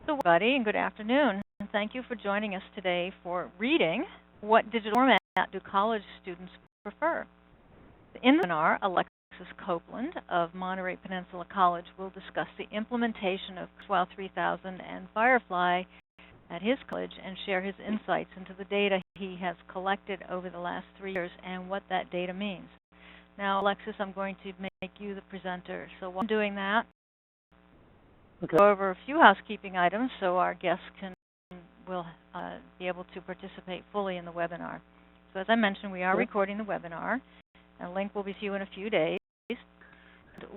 So, everybody, and good afternoon. And thank you for joining us today for reading What Digital Format Do College Students Prefer? In the webinar, Alexis Copeland of Monterey Peninsula College will discuss the implementation of Kurzweil 3000 and Firefly at his college and share his insights into the data he has collected over the last 3 years and what that data means. Now, Alexis, I'm going to make you the presenter. So while I'm doing that, Okay. go over a few housekeeping items so our guests will be able to participate fully in the webinar. So as I mentioned, we are recording the webinar. A link will be to you in a few days.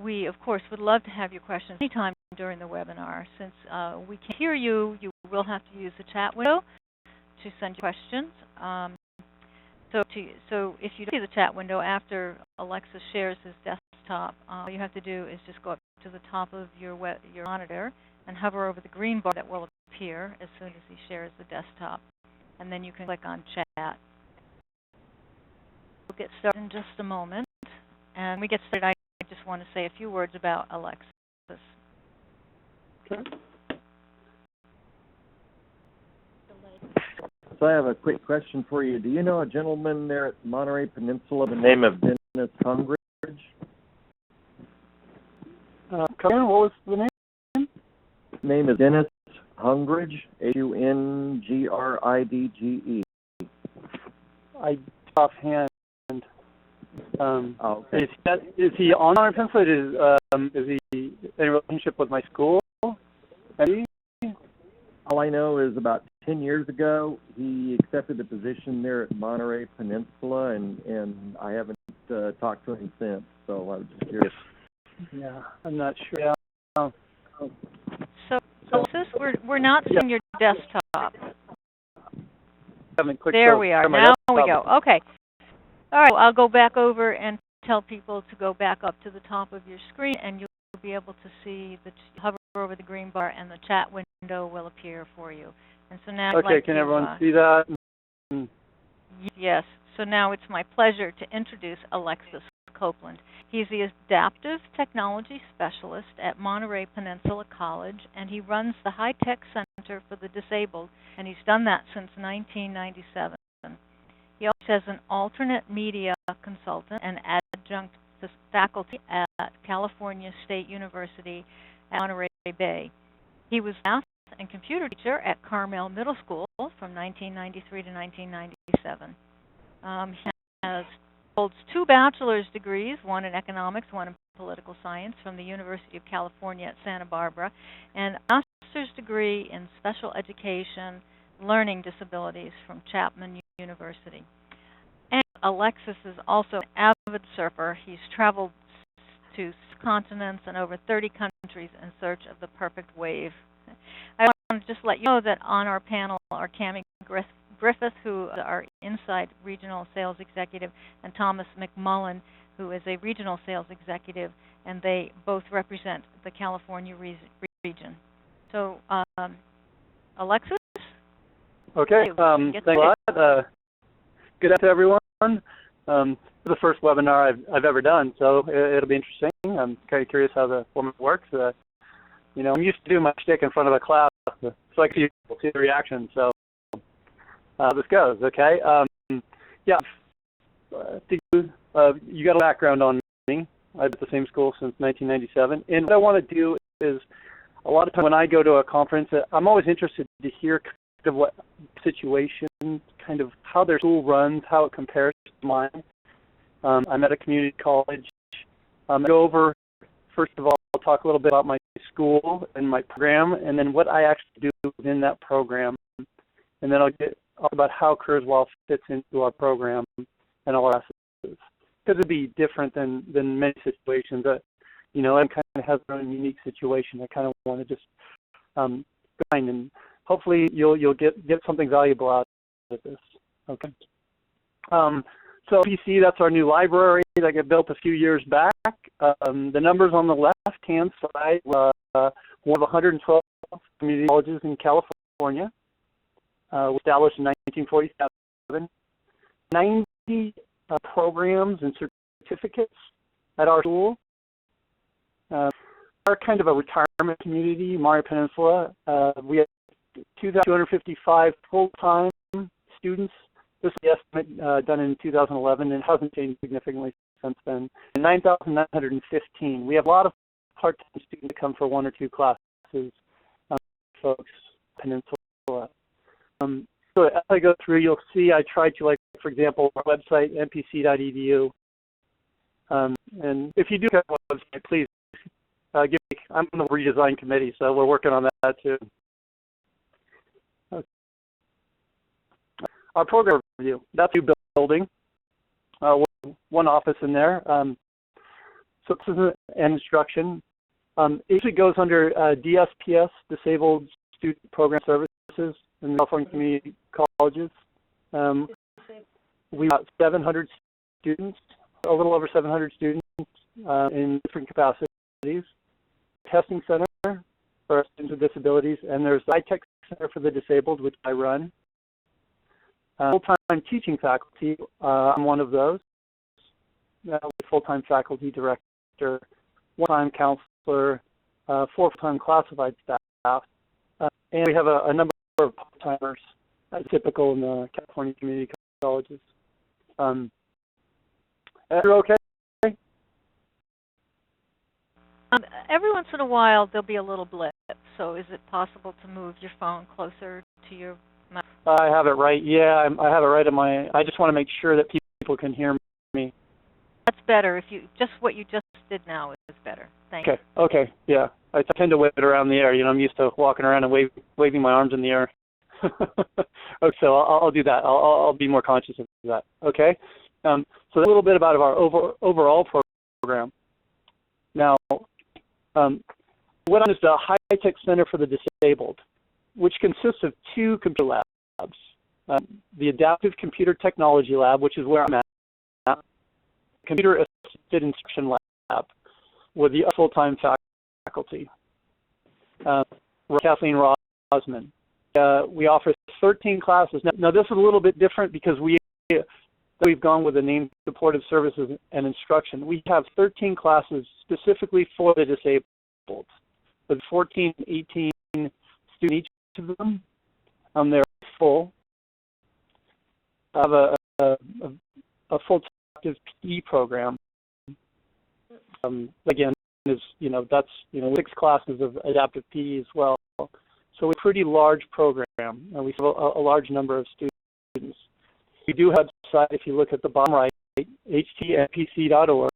We, of course, would love to have your questions anytime during the webinar. Since we can hear you, you will have to use the chat window to send your questions. So if you don't see the chat window after Alexis shares his desktop, all you have to do is just go up to the top of your monitor and hover over the green bar that will appear as soon as he shares the desktop. And then you can click on chat. We'll get started in just a moment. And when we get started, I just want to say a few words about Alexis. Okay. So I have a quick question for you. Do you know a gentleman there at Monterey Peninsula by the name of Dennis Hungridge? What was the name? His name is Dennis Hungridge, Hungridge. I offhand. Okay. Is he on Monterey Peninsula? Is he in a relationship with my school? Maybe? All I know is about 10 years ago, he accepted a position there at Monterey Peninsula, and I haven't talked to him since, so I was just curious. Yeah, I'm not sure. Yeah. So Alexis, we're not seeing your desktop. There we are. Now we go. Okay. All right. I'll go back over and tell people to go back up to the top of your screen, and you'll be able to see hover over the green bar, and the chat window will appear for you. And so now, okay, can everyone see that? Yes. So now it's my pleasure to introduce Alexis Copeland. He's the Adaptive Technology Specialist at Monterey Peninsula College, and he runs the High Tech Center for the Disabled, and he's done that since 1997. He also is an alternate media consultant and adjunct faculty at California State University at Monterey Bay. He was math and computer teacher at Carmel Middle School from 1993 to 1997. He holds 2 bachelor's degrees, one in economics, one in political science from the University of California at Santa Barbara, and a master's degree in special education learning disabilities from Chapman University. And Alexis is also an avid surfer. He's traveled to 6 continents and over 30 countries in search of the perfect wave. I want to just let you know that on our panel are Cammie Griffith, who is our Inside Regional Sales Executive, and Thomas McMullen, who is a Regional Sales Executive, and they both represent the California region. So, Alexis? Okay, thanks a lot. Good afternoon, everyone. This is the first webinar I've ever done, so it'll be interesting. I'm kind of curious how the format works. I'm used to doing my shtick in front of a class, so I can see the reaction. So this goes, okay? Yeah, you got a background on me. I've been at the same school since 1997, and what I want to do is, a lot of times when I go to a conference, I'm always interested to hear kind of what situation, kind of how their school runs, how it compares to mine. I'm at a community college. Go over, first of all, I'll talk a little bit about my school and my program, and then what I actually do within that program. And then I'll talk about how Kurzweil fits into our program and all our classes. Because it'd be different than many situations. Everyone kind of has their own unique situation. I kind of want to just find, and hopefully you'll get something valuable out of this. Okay. So PC, that's our new library that got built a few years back. The numbers on the left-hand side, one of 112 community colleges in California. Established in 1947. 90 programs and certificates at our school. kind of a retirement community, Monterey Peninsula. We have 2,255 full-time students. This is the estimate done in 2011, and it hasn't changed significantly since then. And 9,915. We have a lot of part-time students that come for 1 or 2 classes, folks, Peninsula. So as I go through, you'll see I tried to, like, for example, our website, mpc.edu. And if you do have a website, please give me, I'm on the redesign committee, so we're working on that too. Okay. Our program review, that's a new building, one office in there. So this is an instruction. It usually goes under DSPS, Disabled Student Program Services, in California Community Colleges. We've got 700 students, a little over 700 students in different capacities. Testing center for our students with disabilities, and there's the iTech Center for the Disabled, which I run. Full-time teaching faculty, I'm one of those. Full-time faculty director, one-time counselor, 4 full-time classified staff, and we have a number of part-timers, typical in the California community colleges. You're okay? Every once in a while, there'll be a little blip. So is it possible to move your phone closer to your mouth? I have it right. Yeah, I have it right in my. I just want to make sure that people can hear me. That's better. If you just what you just did now is better. Thank you. Okay. Yeah, I tend to wave it around the air. You know, I'm used to walking around and waving my arms in the air. Okay, so I'll do that. I'll be more conscious of that. Okay. So a little bit about our overall program. Now, what is the High-Tech Center for the Disabled, which consists of 2 computer labs. The Adaptive Computer Technology Lab, which is where I'm at, Computer Assisted Instruction Lab, with the full-time faculty. Kathleen Rosman. We offer 13 classes. Now, this is a little bit different because we've gone with the name Supportive Services and Instruction. We have 13 classes specifically for the disabled, with 14, 18 students each of them. They're full. I have a full-time active PE program. Again, is that's 6 classes of adaptive PE as well. So it's a pretty large program, and we have a large number of students. We do have a website, if you look at the bottom right, htmpc.org.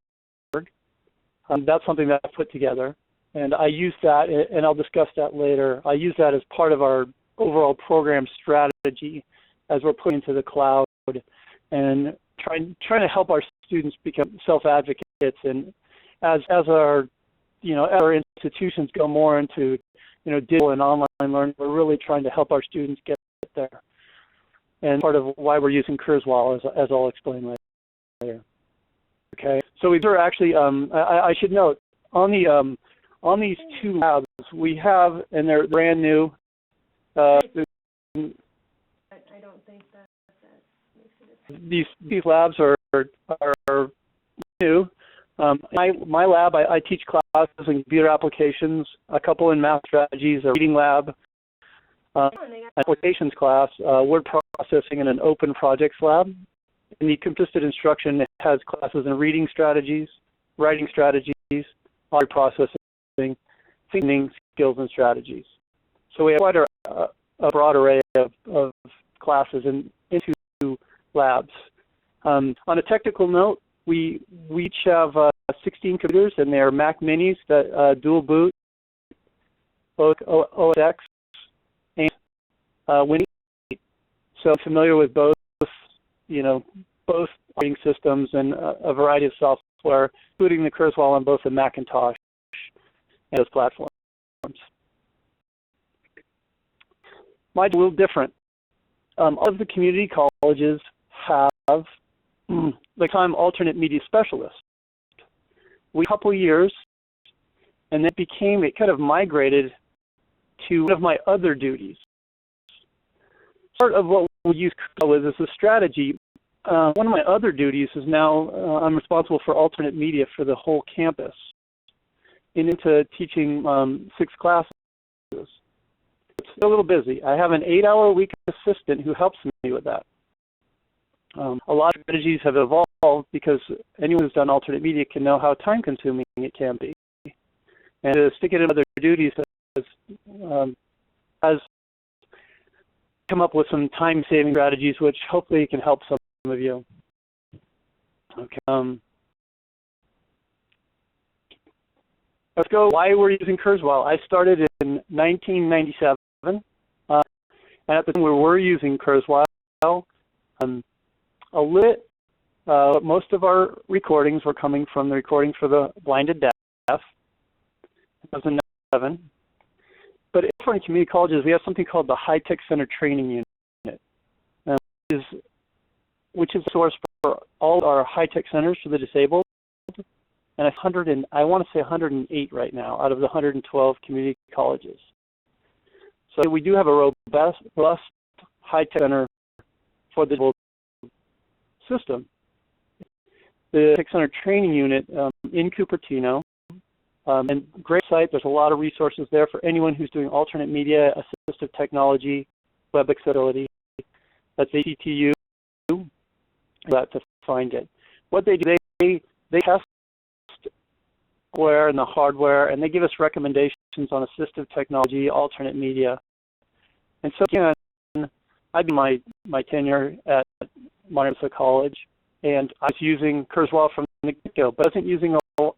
That's something that I put together, and I use that, and I'll discuss that later. I use that as part of our overall program strategy as we're putting into the cloud and trying to help our students become self-advocates. And as our our institutions go more into digital and online learning, we're really trying to help our students get there. And part of why we're using Kurzweil, as I'll explain later. Okay, so we are actually, I should note, on these 2 labs we have, and they're brand new. I don't think that these labs are new. My lab, I teach classes in computer applications, a couple in math strategies, a reading lab, applications class, word processing, and an open projects lab. In the assisted instruction, it has classes in reading strategies, writing strategies, audio processing, thinking skills and strategies. So we have quite a broad array of classes in 2 labs. On a technical note, we each have 16 computers, and they are Mac Minis that dual boot, both OS X and Windows. So I'm familiar with both operating systems and a variety of software, including the Kurzweil on both the Macintosh and those platforms. Mine's a little different. All of the community colleges have time alternate media specialist. We had a couple of years, and it kind of migrated to one of my other duties. Part of what we use Kurzweil as a strategy. One of my other duties is now I'm responsible for alternate media for the whole campus. into teaching 6 classes. It's a little busy. I have an 8-hour-a-week assistant who helps me with that. A lot of strategies have evolved because anyone who's done alternate media can know how time-consuming it can be. And to stick it in other duties has come up with some time-saving strategies, which hopefully can help some of you. Okay. Let's go. Why we're using Kurzweil. I started in 1997, and at the time we were using Kurzweil. Most of our recordings were coming from the recordings for the blind and deaf. 2007. But in California community colleges, we have something called the High Tech Center Training Unit, which is a source for all our high tech centers for the disabled. And I want to say 108 right now out of the 112 community colleges. So we do have a robust high tech center for the disabled system. The Tech Center Training Unit in Cupertino, and great site. There's a lot of resources there for anyone who's doing alternate media, assistive technology, web accessibility. That's ACTU. That to find it. What they do, they test software and the hardware, and they give us recommendations on assistive technology, alternate media. And so again, I did my tenure at Monterey Peninsula College, and I was using Kurzweil from the get-go, but I wasn't using a lot.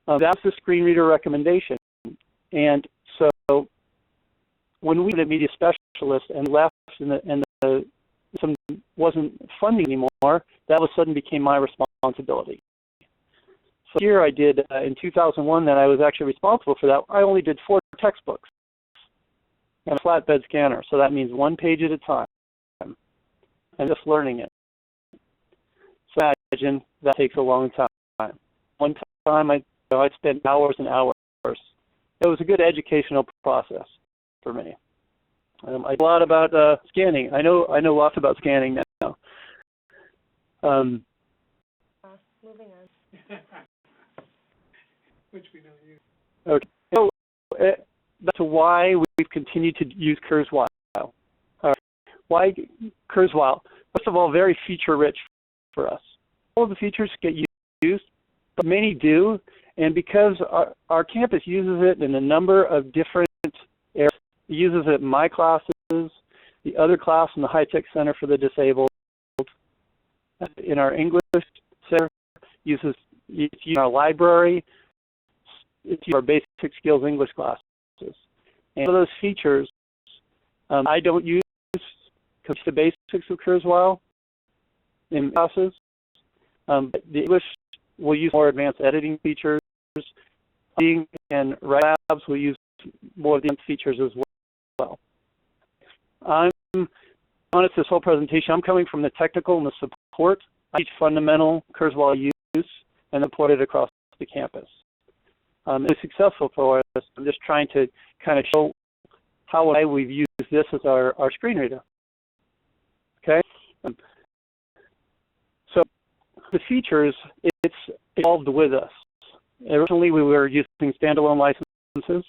That's the screen reader recommendation. And so when we were a media specialist and left and some wasn't funding anymore, that all of a sudden became my responsibility. So here I did, in 2001, that I was actually responsible for that. I only did 4 textbooks and a flatbed scanner. So that means 1 page at a time and just learning it. So imagine that takes a long time. One time I spent hours and hours. It was a good educational process for me. I know a lot about scanning. I know lots about scanning now. Moving on. Which we don't use. Okay. So that's why we've continued to use Kurzweil. Why Kurzweil? First of all, very feature-rich for us. All of the features get used, but many do, and because our campus uses it in a number of different areas, it uses it in my classes, the other class in the High Tech Center for the Disabled, in our English center, it's used in our library, it's used in our basic skills English classes. And for those features, I don't use the basics of Kurzweil in classes. But the English will use more advanced editing features. Reading and writing labs will use more of the advanced features as well. I'm honest, this whole presentation, I'm coming from the technical and the support. I teach fundamental Kurzweil use and support it across the campus. It's successful for us. I'm just trying to kind of show how we've used this as our screen reader. Okay? So the features, it's evolved with us. Originally, we were using standalone licenses,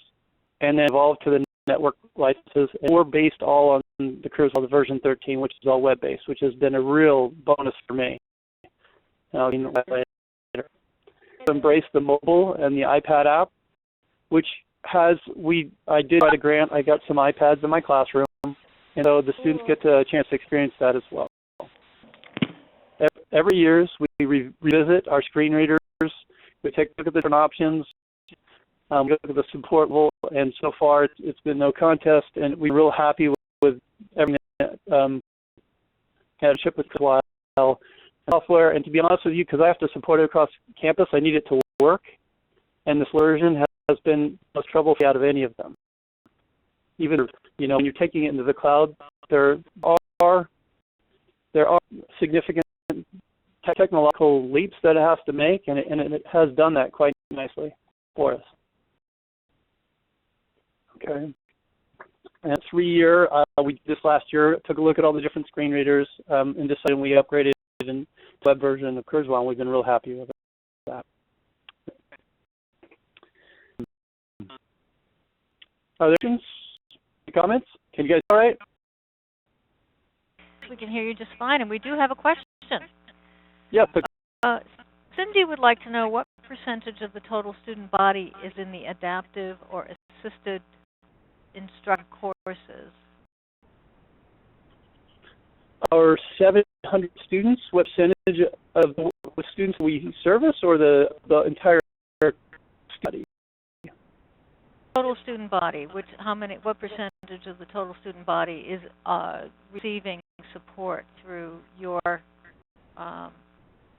and then evolved to the network licenses, and we're based all on the Kurzweil version 13, which is all web-based, which has been a real bonus for me. I'll get that later. Embrace the mobile and the iPad app, which I did write a grant. I got some iPads in my classroom, and so the students get a chance to experience that as well. Every year, we revisit our screen readers. We take a look at the different options. We look at the support level, and so far it's been no contest, and we're real happy with everything that had a chip with Kurzweil software. And to be honest with you, because I have to support it across campus, I need it to work, and this version has been the most trouble-free out of any of them. Even when you're taking it into the cloud, there are significant technological leaps that it has to make, and it has done that quite nicely for us. Okay. And 3-year, we did this last year, took a look at all the different screen readers, and decided we upgraded in the web version of Kurzweil, and we've been real happy with it. that. Are there questions, comments? Can you guys all right? We can hear you just fine, and we do have a question. Yes. Cindy would like to know what percentage of the total student body is in the adaptive or assisted instruction courses. Our 700 students, what percentage of the students we service, or the entire study? Total student body. What percentage of the total student body is receiving support through your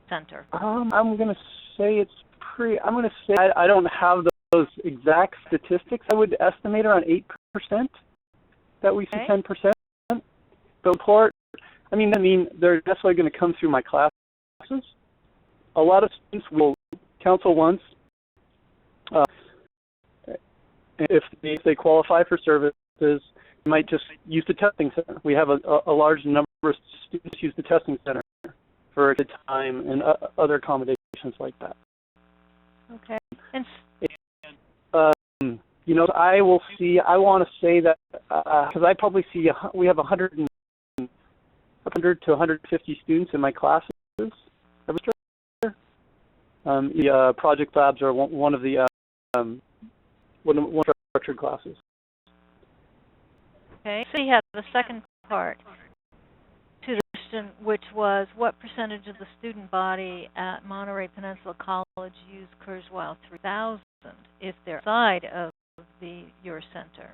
center? I'm going to say it's I'm going to say I don't have those exact statistics. I would estimate around 8% that we see 10%. But report, I mean, they're necessarily going to come through my classes. A lot of students will counsel once. If they qualify for services, they might just use the testing center. We have a large number of students use the testing center for a good time and other accommodations like that. Okay. And you know, I want to say that because I probably see we have 100 to 150 students in my classes every year. The project labs are one of the one of the structured classes. okay. So you have the second part to the question, which was what percentage of the student body at Monterey Peninsula College use Kurzweil 3000 if they're outside of your center?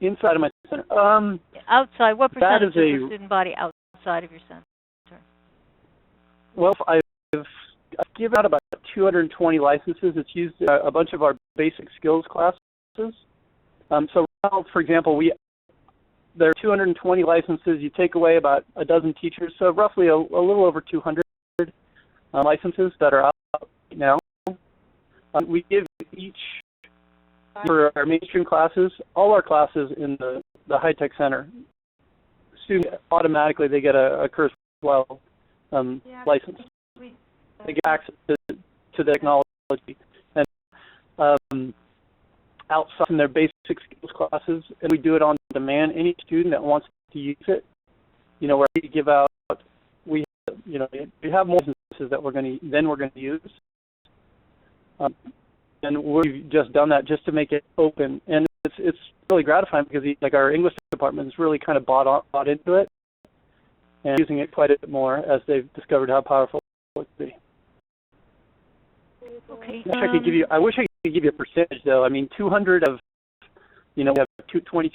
Inside of my center. Outside, what percentage of the student body outside of your center? Well, I've given out about 220 licenses. It's used a bunch of our basic skills classes. So now, for example, there are 220 licenses. You take away about a dozen teachers, so roughly a little over 200 licenses that are out now. We give each, for our mainstream classes, all our classes in the high-tech center, students automatically, they get a Kurzweil license. They get access to the technology. And outside in their basic skills classes, and we do it on demand. Any student that wants to use it, you know, where we give out, we have more licenses that we're going to use. And we've just done that just to make it open, and it's really gratifying because like our English department has really kind of bought into it and using it quite a bit more as they've discovered how powerful it can be. Okay. I wish I could give you a percentage though. I mean, 200 of, we have 200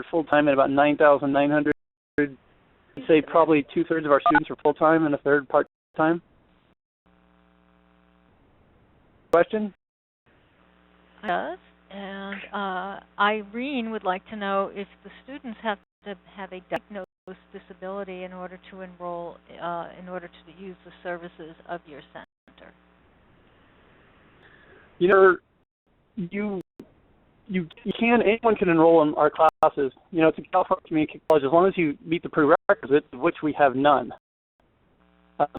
full time and about 9,900. I'd say probably 2/3 of our students are full time and a third part time. Question? Yes, and Irene would like to know if the students have to have a diagnosed disability in order to enroll, in order to use the services of your center. Anyone can enroll in our classes. It's a California community college as long as you meet the prerequisites, of which we have none.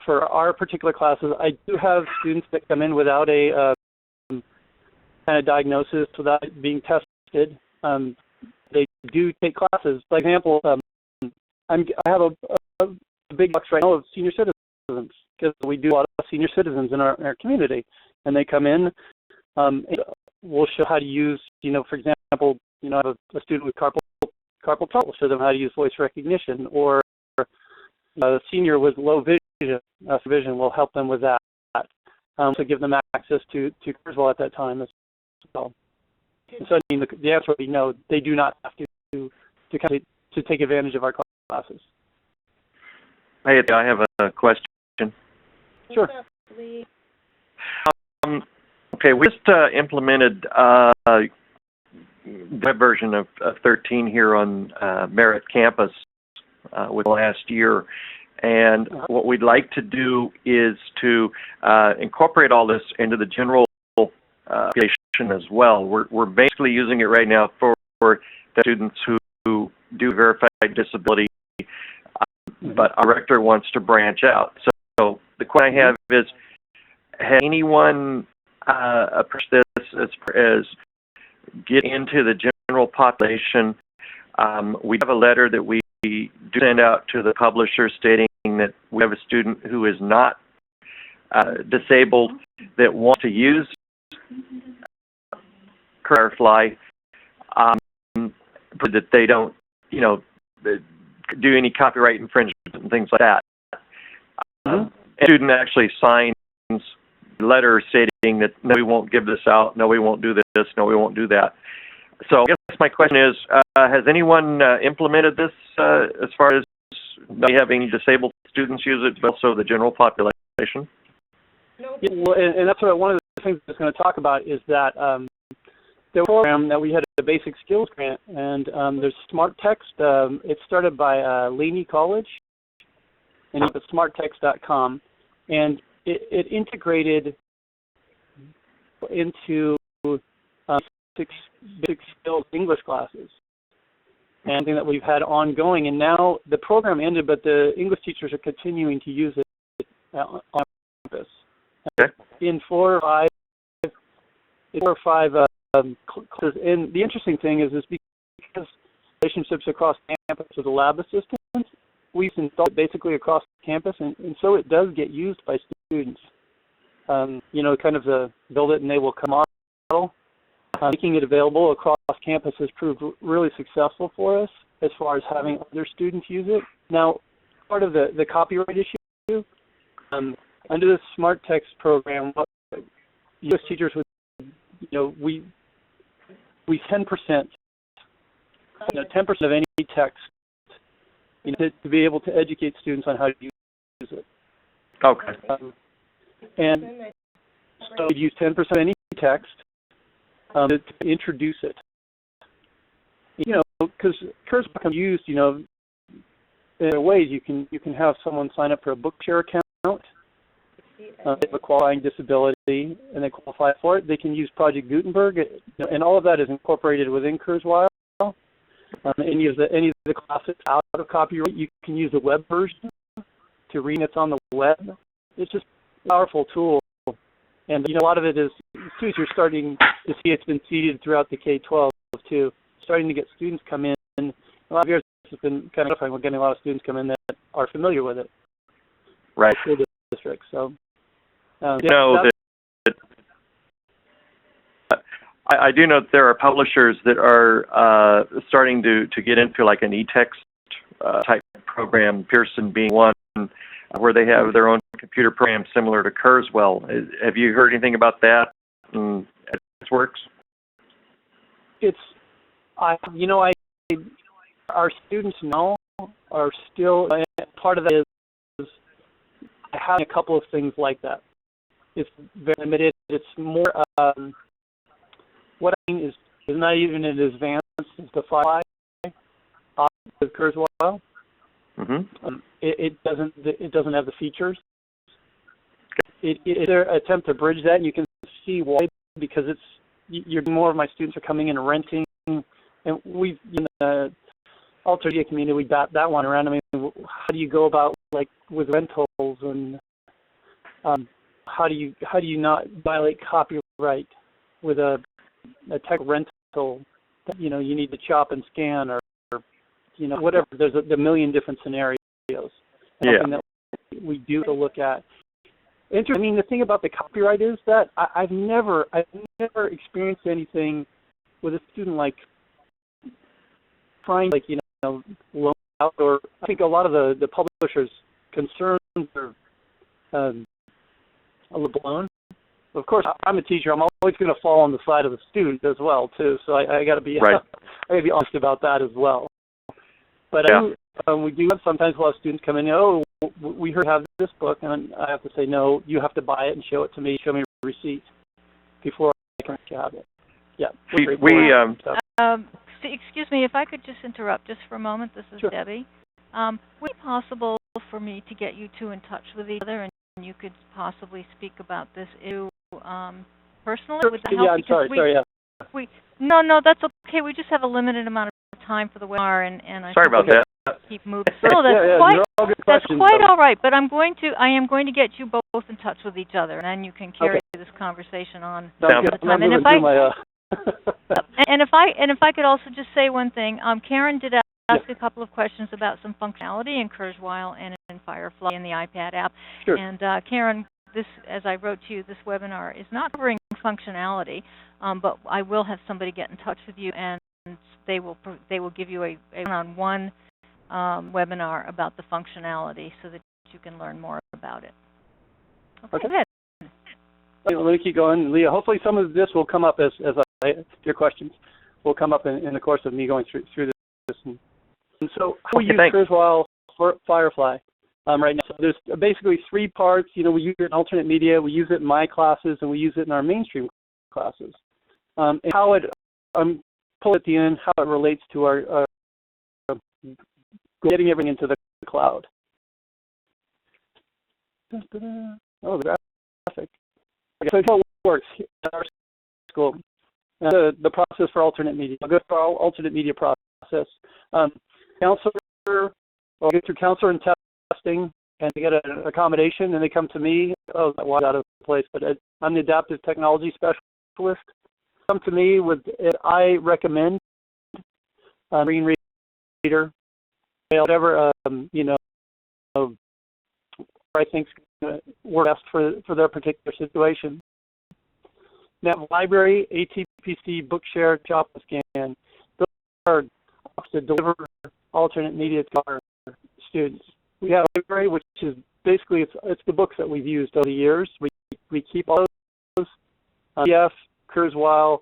For our particular classes, I do have students that come in without a kind of diagnosis, without being tested. They do take classes. For example, I have a big box right now of senior citizens because we do a lot of senior citizens in our community, and they come in. And we'll show how to use, for example, I have a student with carpal tunnel. We'll show them how to use voice recognition, or a senior with low vision. We'll help them with that. To give them access to Kurzweil at that time as well. So the answer would be no. They do not have to take advantage of our classes. Hey, I have a question. Sure. Okay, we just implemented the web version of 13 here on Merritt campus with last year. And what we'd like to do is to incorporate all this into the general application as well. We're basically using it right now for the students who do verified disability, but our director wants to branch out. So the question I have is, has anyone approached this as get into the general population? We have a letter that we do send out to the publisher stating that we have a student who is not disabled that wants to use Firefly, that they don't, do any copyright infringement and things like that. A student actually signs a letter stating that no, we won't give this out, no, we won't do this, no, we won't do that. So I guess my question is, has anyone implemented this as far as not having disabled students use it, but also the general population? No. Yeah, well, and that's what one of the things I was going to talk about is that there was a program that we had a basic skills grant, and there's Smartxt. It's started by Laney College, and it's smartxt.com, and it integrated into six skills English classes, and something that we've had ongoing. And now the program ended, but the English teachers are continuing to use it on campus. Okay. In four or five classes. And the interesting thing is because relationships across campus with the lab assistants, we've installed it basically across campus, and so it does get used by students. Kind of the build it and they will come model. Making it available across campus has proved really successful for us as far as having other students use it. Now, part of the copyright issue, under the Smartxt program, U.S. teachers would, we 10%, 10% of any text, to be able to educate students on how to use it. Okay. And so we'd use 10% of any text to introduce it. Because Kurzweil can be used, in ways you can have someone sign up for a bookshare account. They have a qualifying disability and they qualify for it. They can use Project Gutenberg, and all of that is incorporated within Kurzweil. Any of the classes out of copyright, you can use the web version to read it on the web. It's just a powerful tool. And a lot of it is, students are starting to see it's been seeded throughout the K-12 too. Starting to get students come in. A lot of years it's been kind of fun. We're getting a lot of students come in that are familiar with it. Right. School districts. So. I do know that there are publishers that are starting to get into like an e-text type program, Pearson being one, where they have their own computer program similar to Kurzweil. Have you heard anything about that and how it works? Our students now are still, part of that is having a couple of things like that. It's very limited. It's more, what I mean is not even as advanced as the firefly with Kurzweil. Mm-hmm. It doesn't have the features. It's their attempt to bridge that, and you can see why, because more of my students are coming in and renting, and we've in the alternative community we bat that one around. I mean, how do you go about with rentals, and how do you not violate copyright with a tech rental that you need to chop and scan or whatever. There's a million different scenarios. Something that we do to look at. I mean, the thing about the copyright is that I've never experienced anything with a student trying loan out, or I think a lot of the publishers' concerns are a little blown. Of course, I'm a teacher. I'm always going to fall on the side of the student as well, too. So I got to be right. I got to be honest about that as well. But we do have sometimes a lot of students come in. We heard you have this book, and I have to say no. You have to buy it and show it to me. Show me a receipt before I can have it. Yeah. Excuse me, if I could just interrupt just for a moment. This is Sure. Debbie. Would it be possible for me to get you two in touch with each other, and you could possibly speak about this issue personally? Would that help? Yeah, I'm sorry. No, that's okay. We just have a limited amount of time for the webinar, and I sorry about that. keep moving. So that's quite, they're all good that's questions, quite though. all right. But I am going to get you both in touch with each other, and then you can carry this conversation on Sounds all good. the time. I'm And if moving I through and if I could also just say one thing, Karen did ask a couple of questions about some functionality in Kurzweil and in Firefly in the iPad app. Sure. And Karen, this, as I wrote to you, this webinar is not covering functionality, but I will have somebody get in touch with you, and they will give you a one-on-one webinar about the functionality so that you can learn more about it. Okay. Good. Let me keep going, Leah. Hopefully, some of this will come up as your questions will come up in the course of me going through this. And so, how we use Kurzweil for Firefly right now? So there's basically three parts. We use it in alternate media, we use it in my classes, and we use it in our mainstream classes. And how it pull at the end, how it relates to our getting everything into the cloud. Oh, the graphic. Okay, so how it works at our school. The process for alternate media. I'll go through our alternate media process. Counselor, I'll get through counselor and testing, and they get an accommodation, and they come to me. Oh, that was out of place, but I'm the adaptive technology specialist. Come to me with I recommend green reader, whatever I think work best for their particular situation. Now, library, ATPC, Bookshare, Chop and Scan, those are to deliver alternate media to our students. We have a library, which is basically it's the books that we've used over the years. We keep all those PDF, Kurzweil,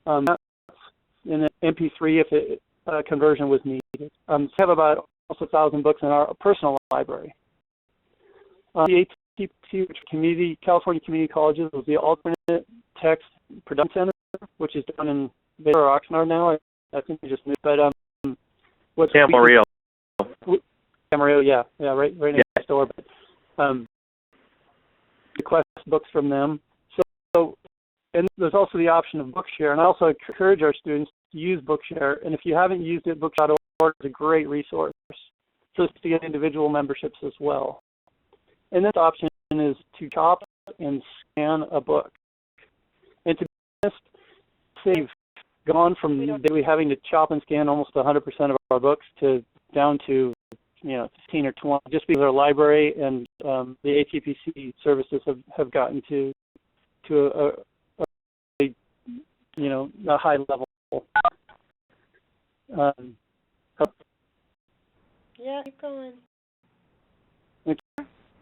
in MP3 if conversion was needed. We have about almost 1,000 books in our personal library. The ATPC, which is California Community Colleges, was the alternate text production center, which is down in Baylor or Oxnard now. I think we just moved, but what's Camarillo. Camarillo, yeah, right next door. But request books from them. So, and there's also the option of Bookshare, and I also encourage our students to use Bookshare. And if you haven't used it, Bookshare.org is a great resource. So it's to get individual memberships as well. And this option is to chop and scan a book. And to be honest, we've gone from daily having to chop and scan almost 100% of our books to down to 15 or 20, just because our library and the ATPC services have gotten to a high level. Yeah, keep going.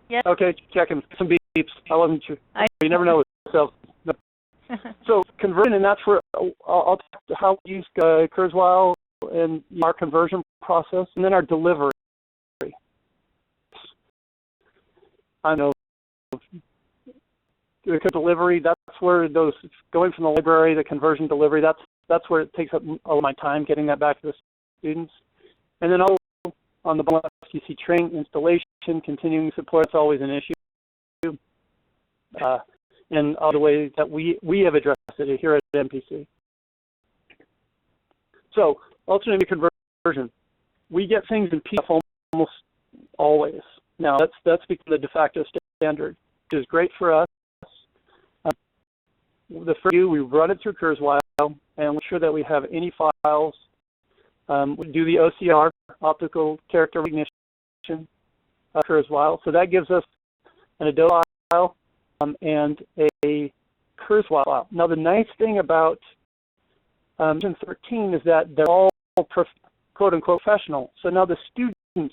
Yes. Okay, checking some beeps. I wasn't sure. You never know with yourself. So conversion, and that's where I'll talk to how we use Kurzweil and our conversion process, and then our delivery. I know the delivery. That's where those going from the library, the conversion delivery. That's where it takes up all of my time getting that back to the students, and then on the bottom left, you see training, installation, continuing support. It's always an issue. And other ways that we have addressed it here at MPC. So, alternate conversion. We get things in PDF almost always. Now, that's become the de facto standard, which is great for us. The first we run it through Kurzweil and make sure that we have any files. We do the OCR, optical character recognition, Kurzweil. So that gives us an Adobe file and a Kurzweil file. Now, the nice thing about version 13 is that they're all quote-unquote professional. So now a student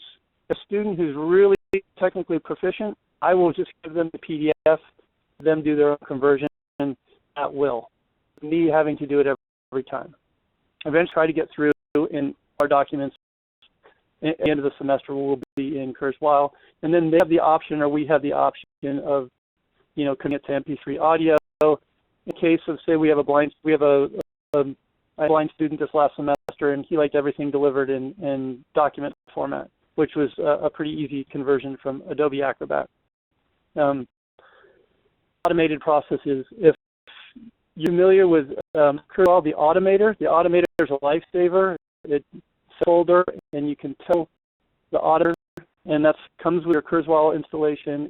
who's really technically proficient, I will just give them the PDF, them do their own conversion at will. Me having to do it every time. Eventually try to get through in our documents at the end of the semester will be in Kurzweil. And then they have the option, or we have the option of, coming to MP3 audio. In case of, say, we have a blind student this last semester, and he liked everything delivered in document format, which was a pretty easy conversion from Adobe Acrobat. Automated processes. If you're familiar with Kurzweil, the automator is a lifesaver. It folder, and you can tell the auditor, and that comes with your Kurzweil installation.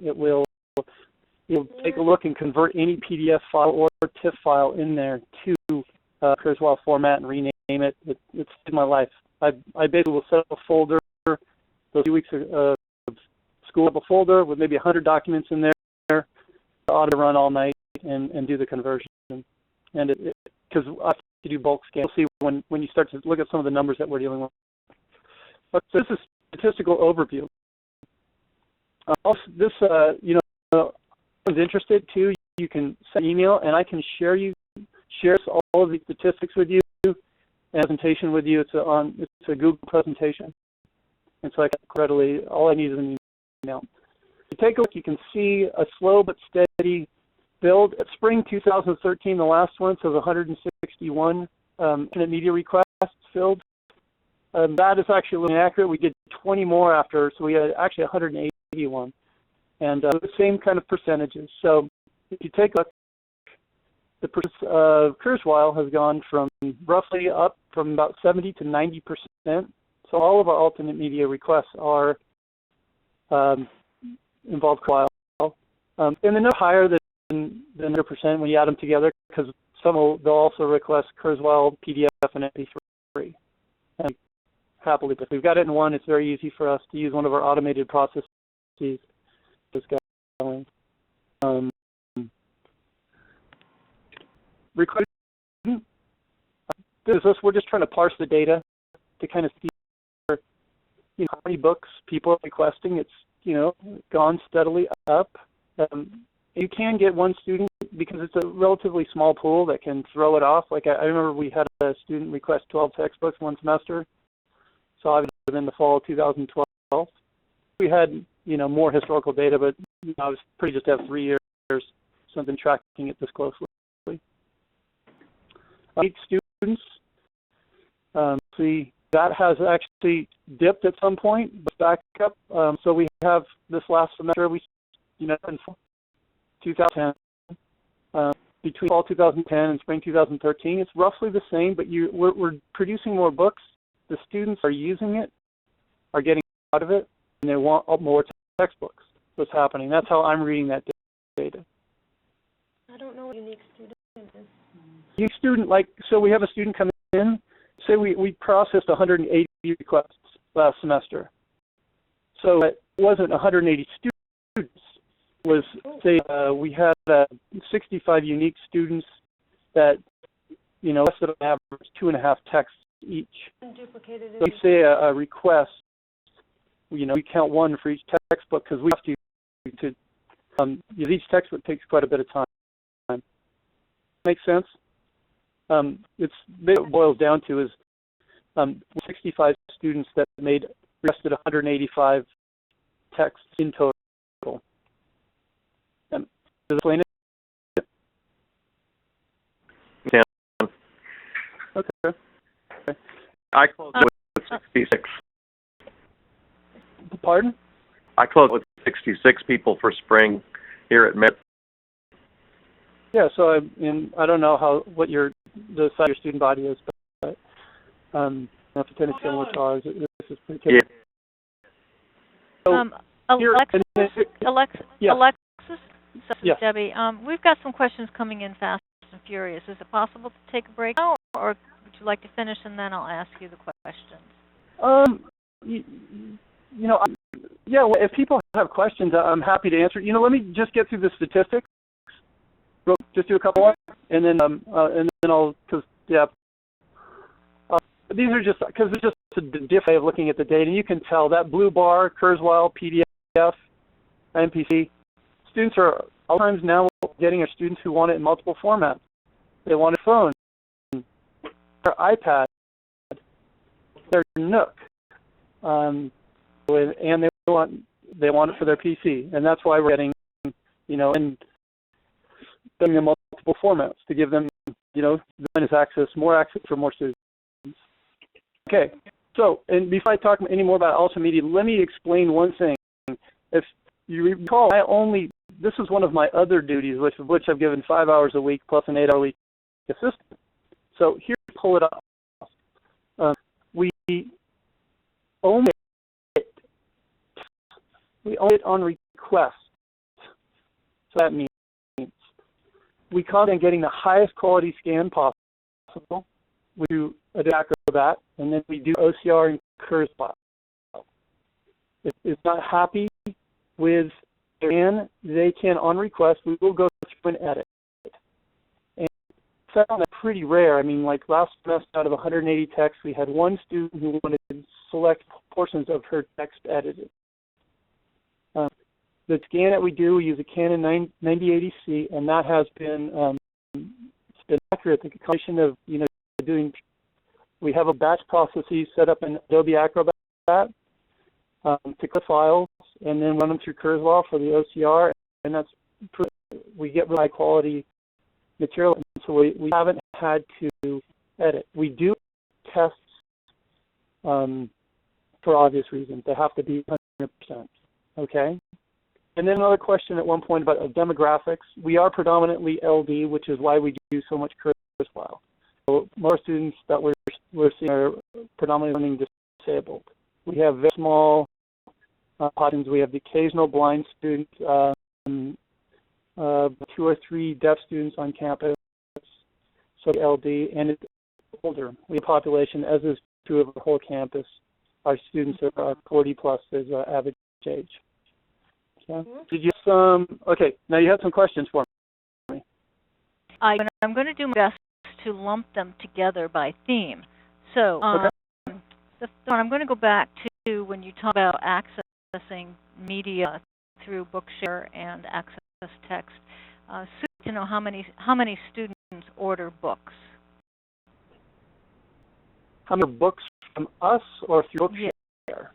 It'll take a look and convert any PDF file or TIFF file in there to Kurzweil format and rename it. It's saved my life. I basically will set up a folder, those few weeks of school, up a folder with maybe 100 documents in there. The auditor run all night and do the conversion. And because I have to do bulk scan, you'll see when you start to look at some of the numbers that we're dealing with. So this is statistical overview. Also, this, if anyone's interested too, you can send an email and I can share all of these statistics with you, and presentation with you. It's a Google presentation, and so I can readily. All I need is an email. To take a look, you can see a slow but steady build. At spring 2013, the last one, so 161 internet media requests filled. That is actually a little inaccurate. We did 20 more after, so we had actually 181. And the same kind of percentages. So if you take a look, the percent of Kurzweil has gone from roughly up from about 70 to 90%. So all of our alternate media requests are involve Kurzweil. And they're no higher than 100% when you add them together, because they'll also request Kurzweil, PDF, and MP3. And happily, if we've got it in one, it's very easy for us to use one of our automated processes. Going. We're just trying to parse the data to kind of see how many books people are requesting. It's gone steadily up. You can get one student because it's a relatively small pool that can throw it off. Like I remember we had a student request 12 textbooks one semester. So I was in the fall of 2012. We had more historical data, but I was pretty just to have 3 years, so I've been tracking it this closely. 8 students. See, that has actually dipped at some point, but back up. So we have this last semester, in 2010, between fall 2010 and spring 2013, it's roughly the same, but we're producing more books. The students are using it, are getting out of it, and they want more textbooks. What's happening? That's how I'm reading that data. I don't know what unique student is. Unique student, so we have a student come in, say we processed 180 requests last semester. So it wasn't 180 students. It was, say, we had 65 unique students that, requested on average 2.5 texts each. Duplicated. So we say a request, we count one for each textbook because we have to each textbook takes quite a bit of time. Make sense? What it boils down to is 65 students that requested 185 texts in total. Does it explain it? Yeah. Okay. I closed with 66. Pardon? I closed with 66 people for spring here at Met. Yeah, so I don't know the size of your student body is, but if it's any similar to ours, this is pretty good. Yeah. Alexis, yeah. Yes. Debbie, we've got some questions coming in fast and furious. Is it possible to take a break now, or would you like to finish and then I'll ask you the questions? Yeah, well, if people have questions, I'm happy to answer. Let me just get through the statistics. Just do a couple more, and then I'll, these are just, because it's just a different way of looking at the data. You can tell that blue bar, Kurzweil, PDF, MPC. Students are all times now getting are students who want it in multiple formats. They want a phone, their iPad, their Nook, and they want it for their PC, and that's why we're getting, and giving them multiple formats to give them, more access for more students. Okay, so, and before I talk any more about alternate media, let me explain one thing. If you recall, this is one of my other duties, which I've given 5 hours a week plus an 8-hour-a-week assistant. So here, pull it up. omit it. We omit on request. So that means we concentrate on getting the highest quality scan possible. We do Adobe Acrobat, and then we do OCR and Kurzweil. If it's not happy with their scan, they can, on request, we will go through and edit. And I found that pretty rare. I mean, like last semester out of 180 texts, we had one student who wanted to select portions of her text edited. The scan that we do, we use a Canon 9080C, and that has been it's been accurate. The combination of we have a batch processes set up in Adobe Acrobat to clip files, and then run them through Kurzweil for the OCR, and we get really high quality material. And so we haven't had to edit. We do tests for obvious reasons. They have to be 100%. Okay. And then another question at one point about demographics. We are predominantly LD, which is why we do so much Kurzweil. So most students that we're seeing are predominantly learning disabled. We have very small populations. We have the occasional blind student, 2 or 3 deaf students on campus, so LD, and it's older. We have a population, as is true of the whole campus. Our students are 40 plus as average age. Okay. Did you have some? Okay, now you had some questions for me. I'm going to do my best to lump them together by theme. So, I'm going to go back to when you talk about accessing media through Bookshare and Access Text. To know how many students order books. How many books from us or through Bookshare? Yeah.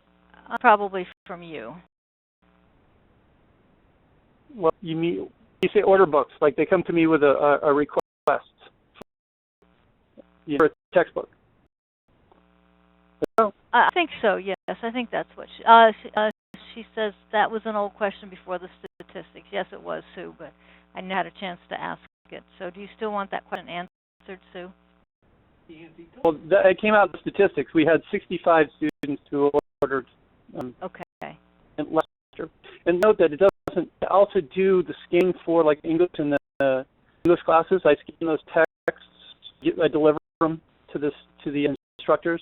Probably from you. Well, you say order books, like they come to me with a request for a textbook. I think so, yes. I think that's what she says. That was an old question before the statistics. Yes, it was, Sue, but I never had a chance to ask it. So do you still want that question answered, Sue? Well, it came out of the statistics. We had 65 students who ordered okay. last year. And note that it doesn't also do the scanning for like English in the English classes. I scan those texts, I deliver them to the instructors,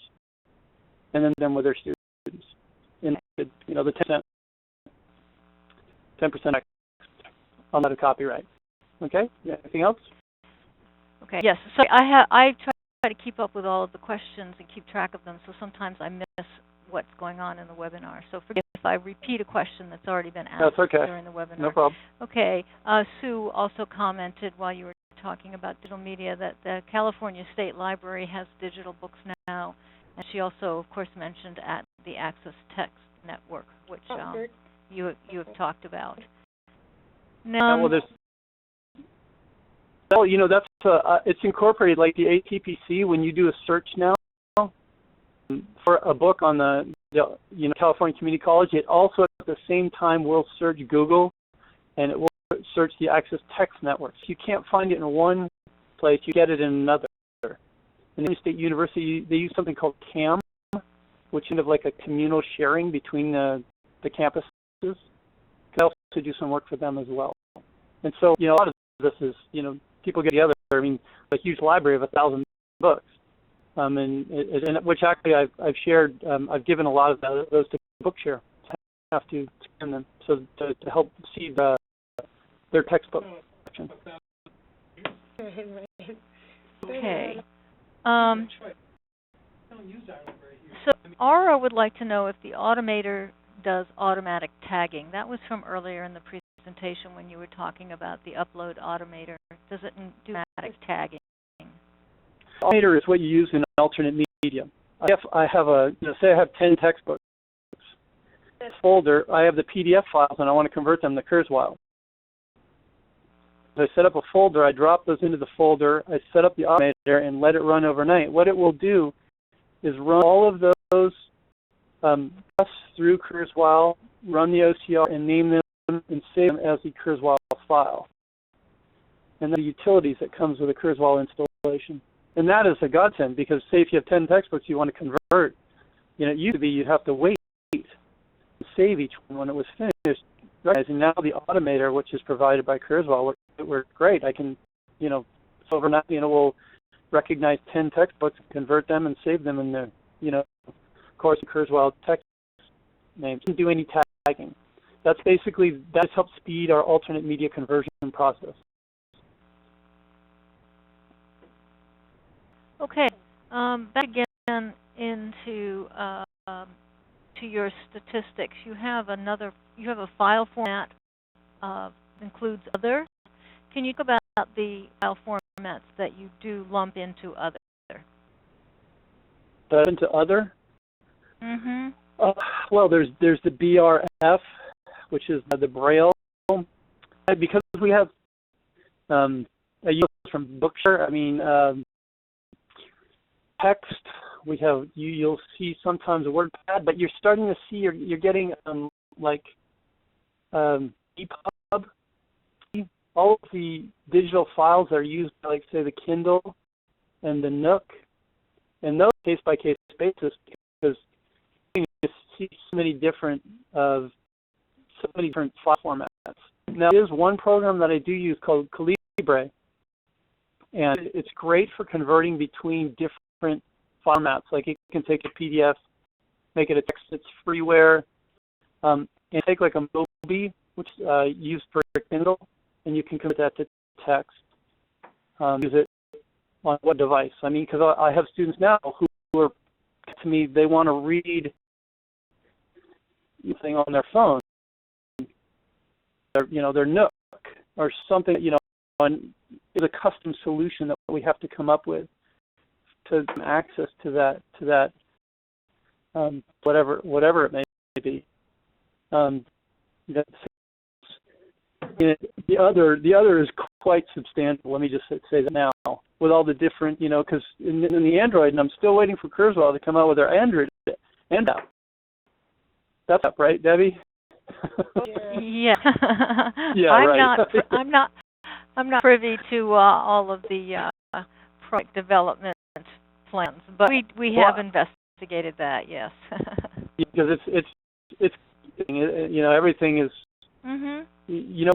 and then them with their students. And the 10% on that copyright. Okay. Yeah, anything else? Okay. Yes. So I try to keep up with all of the questions and keep track of them. So sometimes I miss what's going on in the webinar. So forgive if I repeat a question that's already been asked during the webinar. No problem. Okay. Sue also commented while you were talking about digital media that the California State Library has digital books now, and she also, of course, mentioned at the Access Text Network, which you have talked about. Now, that's it's incorporated like the ATPC. When you do a search now for a book on the California Community College, it also at the same time will search Google, and it will search the Access Text Network. So you can't find it in one place; you get it in another. In the State University, they use something called CAM, which is kind of like a communal sharing between the campuses. Could also do some work for them as well. And so, a lot of this is, people get together. I mean, a huge library of 1,000 books, and which actually I've shared. I've given a lot of those to Bookshare. I have to scan them so to help see their textbook section. Okay. So Aura would like to know if the Automator does automatic tagging. That was from earlier in the presentation when you were talking about the Upload Automator. Does it do automatic tagging? Automator is what you use in alternate media. I have say I have 10 textbooks. In this folder, I have the PDF files, and I want to convert them to Kurzweil. I set up a folder, I drop those into the folder, I set up the Automator and let it run overnight. What it will do is run all of those through Kurzweil, run the OCR, and name them and save them as the Kurzweil file. And then the utilities that comes with a Kurzweil installation. And that is a godsend because, say, if you have 10 textbooks you want to convert, it used to be you'd have to wait and save each one when it was finished. And now the automator, which is provided by Kurzweil, works great. I can, overnight, we'll recognize 10 textbooks, convert them, and save them in the, course of Kurzweil text names. Didn't do any tagging. That's helped speed our alternate media conversion process. Okay, back again into to your statistics. You have a file format includes other. Can you talk about the file formats that you do lump into other? Into other? Mm-hmm. Well, there's the BRF, which is the Braille. Because we have a use from Bookshare. Text. We have you'll see sometimes a word pad, but you're starting to see you're getting EPUB. All of the digital files are used by, like, say, the Kindle and the Nook, and those case by case basis, because you see so many different file formats. Now, there is one program that I do use called Calibre, and it's great for converting between different formats. Like, you can take a PDF, make it a text that's freeware, and take like a Mobi, which is used for Kindle, and you can convert that to text. Use it on what device? Because I have students now who are to me, they want to read something on their phone, their Nook or something. Is a custom solution that we have to come up with to access to that whatever it may be. The other is quite substantial. Let me just say that now, with all the different, because in the Android, and I'm still waiting for Kurzweil to come out with their Android app. That's up, right, Debbie? Yeah. Yeah, right. I'm not privy to all of the product development plans, but we have investigated that. Yes. Because it's everything is. Mm-hmm.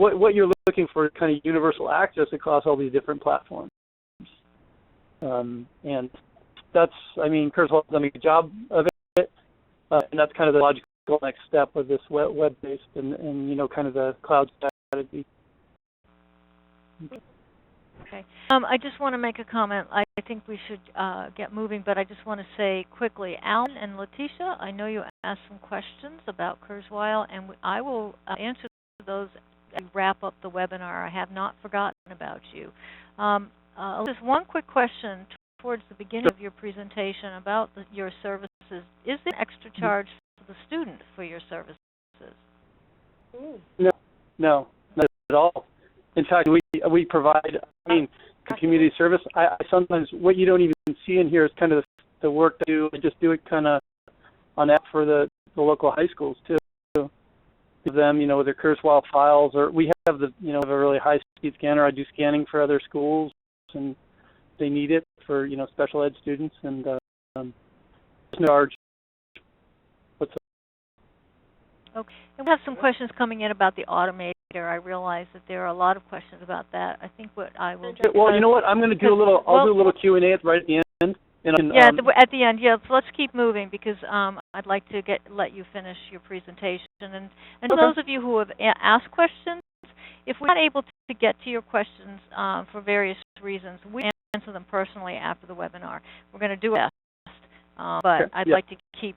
What you're looking for is kind of universal access across all these different platforms, and that's Kurzweil's done a good job of it, and that's kind of the logical next step of this web-based and kind of the cloud strategy. Okay. I just want to make a comment. I think we should get moving, but I just want to say quickly, Alan and Letitia, I know you asked some questions about Kurzweil, and I will answer those as we wrap up the webinar. I have not forgotten about you. Just one quick question towards the beginning of your presentation about your services. Is there an extra charge for the student for your services? No, not at all. In fact, we provide, community service. I sometimes, what you don't even see in here is kind of the work I do. I just do it kind of on that for the local high schools too. Give them, with their Kurzweil files, or we have a really high-speed scanner. I do scanning for other schools, and they need it for, special ed students, and no charge. Okay. And we have some questions coming in about the automator. I realize that there are a lot of questions about that. I think what I will do. Well, you know what? I'm going to do I'll do a little Q&A right at the end. And, at the end. Yeah. So let's keep moving because I'd like to let you finish your presentation. And okay. Those of you who have asked questions, if we're not able to get to your questions for various reasons, we answer them personally after the webinar. We're going to do it. But okay. I'd like to keep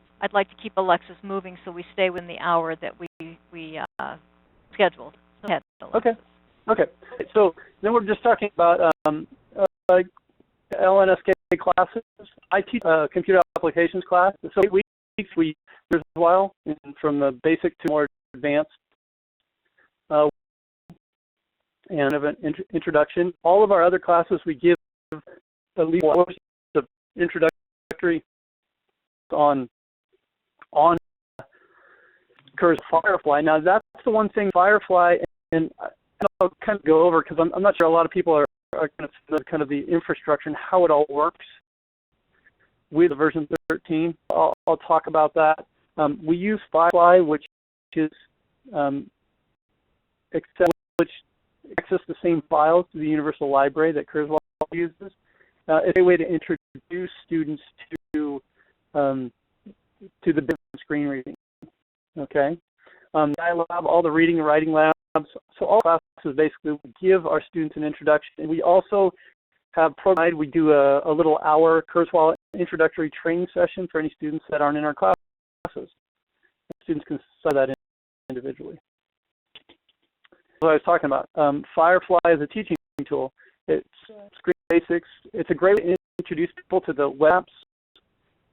Alexis moving so we stay within the hour that we scheduled. So ahead, Alexis. Okay. So then we're just talking about LNSK classes. I teach a computer applications class. So we there's a while from the basic to more advanced, and of an introduction. All of our other classes we give at least one of introductory on Kurzweil Firefly. Now that's the one thing Firefly, and I'll kind of go over because I'm not sure a lot of people are kind of the infrastructure and how it all works. with version 13. I'll talk about that. We use Firefly, which is which access the same files to the universal library that Kurzweil uses. It's a way to introduce students to the business screen reading. Okay, lab, all the reading and writing labs. So all classes basically give our students an introduction. And we also have programmed. We do a little hour Kurzweil introductory training session for any students that aren't in our classes. Students can study that individually. What I was talking about, Firefly is a teaching tool. It's screen basics. It's a great way to introduce people to the web apps.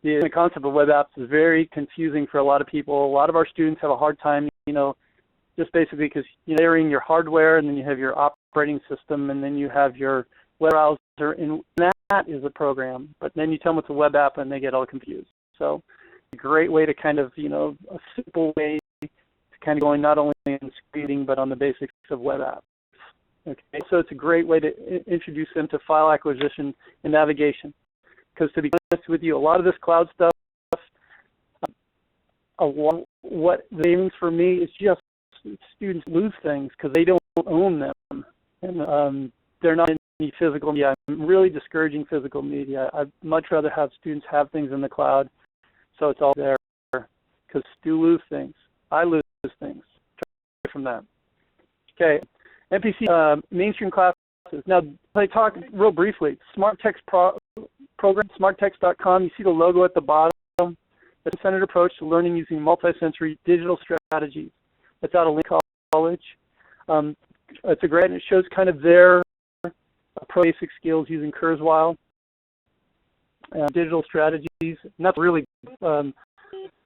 The concept of web apps is very confusing for a lot of people. A lot of our students have a hard time, just basically because you're layering your hardware, and then you have your operating system, and then you have your web browser, and that is a program. But then you tell them it's a web app, and they get all confused. So a great way to kind of, a simple way to kind of going not only in screening, but on the basics of web apps. Okay, so it's a great way to introduce them to file acquisition and navigation. Because to be honest with you, a lot of this cloud stuff, what the savings for me is just students lose things because they don't own them, and they're not in any physical media. I'm really discouraging physical media. I'd much rather have students have things in the cloud, so it's all there. Because you lose things. I lose things. Try from that. Okay, MPC mainstream classes. Now, I talk real briefly. Smartxt program, smartxt.com. You see the logo at the bottom. It's a centered approach to learning using multisensory digital strategies. It's out of Lincoln College. It's a great, and it shows kind of their basic skills using Kurzweil, digital strategies. And that's really some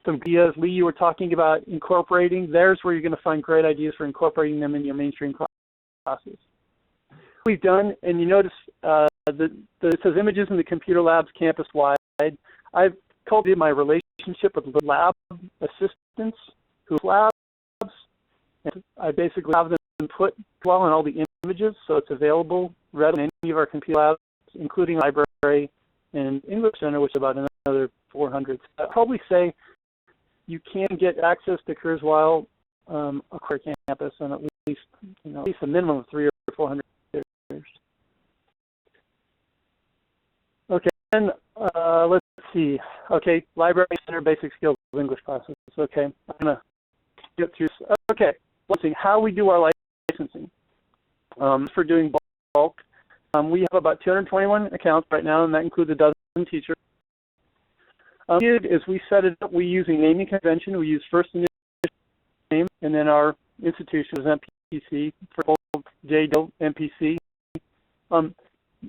ideas, Lee, you were talking about incorporating. There's where you're going to find great ideas for incorporating them in your mainstream classes. We've done, and you notice it says images in the computer labs campus-wide. I've cultivated my relationship with the lab assistants who have labs, and I basically have them put well in all the images, so it's available readily in any of our computer labs, including library and English Center, which is about another 400. So I'd probably say you can get access to Kurzweil across campus, and at least a minimum of 300 or 400. Okay, then let's see. Okay, library center basic skills English classes. Okay, I'm gonna get through. Okay, let's see how we do our licensing. For doing bulk, we have about 221 accounts right now, and that includes a dozen teachers. Is we set it up. We use a naming convention. We use first initial name, and then our institution is MPC for both JDO MPC.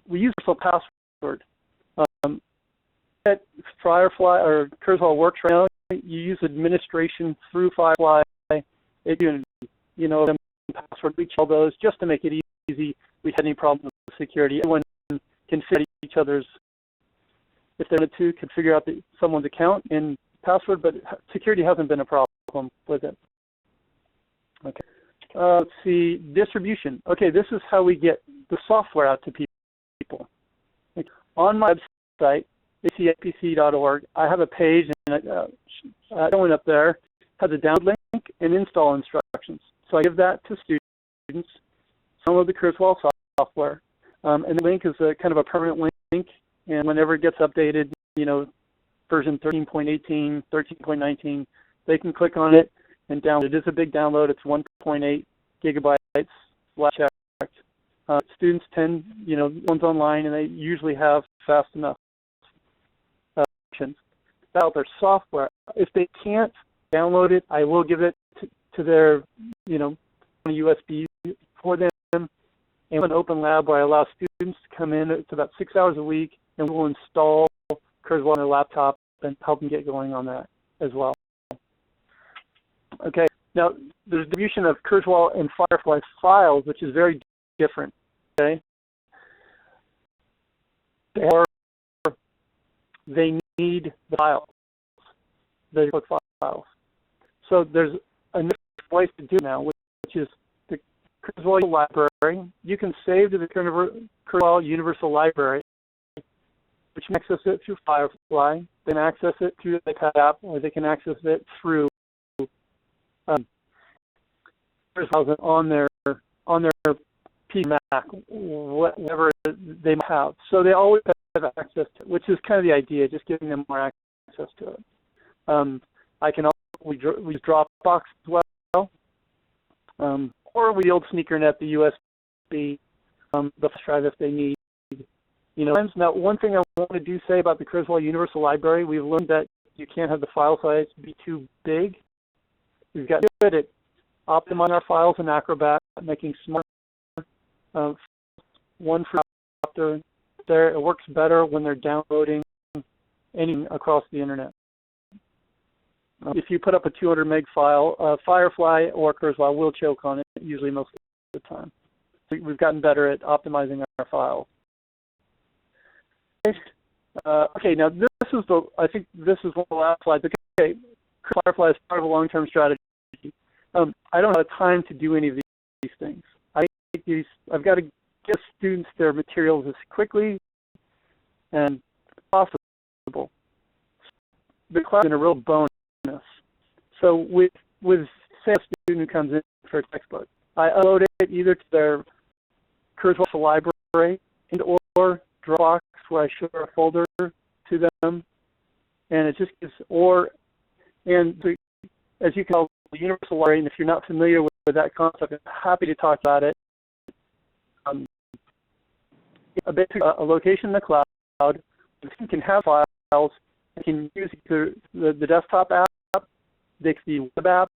We use a password. At Firefly or Kurzweil works right now. You use administration through Firefly. Password. We check all those just to make it easy. We had any problems with security. Everyone can figure out each other's. If they're the two, can figure out someone's account and password, but security hasn't been a problem with it. Okay. Let's see, distribution. Okay, this is how we get the software out to people. Okay. On my website, acpc.org, I have a page, and going up there has a download link and install instructions. So I give that to students, download the Kurzweil software, and the link is a kind of a permanent link, and whenever it gets updated, version 13.18, 13.19, they can click on it and download. It is a big download. It's 1.8 gigabytes flat checked. Students tend, one's online, and they usually have fast enough options. About their software. If they can't download it, I will give it to their, USB for them, and an open lab where I allow students to come in. It's about 6 hours a week, and we'll install Kurzweil on their laptop and help them get going on that as well. Okay, now there's distribution of Kurzweil and Firefly files, which is very different. Okay, they need the files, the files. So there's another place to do now, which is the Kurzweil library. You can save to the Kurzweil Universal Library which can access it through Firefly. They can access it through the iPad app, or they can access it through on their PC, Mac, whatever they might have. So they always have access to it, which is kind of the idea, just giving them more access to it. I can also, we use Dropbox as well, or we old sneakernet the USB, the flash drive if they need. Now one thing I want to say about the Kurzweil Universal Library, we've learned that you can't have the file size be too big. We've got good at optimizing our files in Acrobat, making smaller. One for after there, it works better when they're downloading anything across the internet. If you put up a 200 meg file, Firefly or Kurzweil will choke on it usually most of the time. We've gotten better at optimizing our files. Okay, now I think this is one of the last slides. Okay, Firefly is part of a long-term strategy. I don't have time to do any of these things. I've got to get students their materials as quickly and possible. The class is a real bonus. So with say a student who comes in for a textbook, I upload it either to their Kurzweil library and or Dropbox, where I share a folder to them, and it just gives as you can tell, the Universal Library, and if you're not familiar with that concept, I'm happy to talk about it. A location in the cloud, the student can have files, they can use either the desktop app, the web app,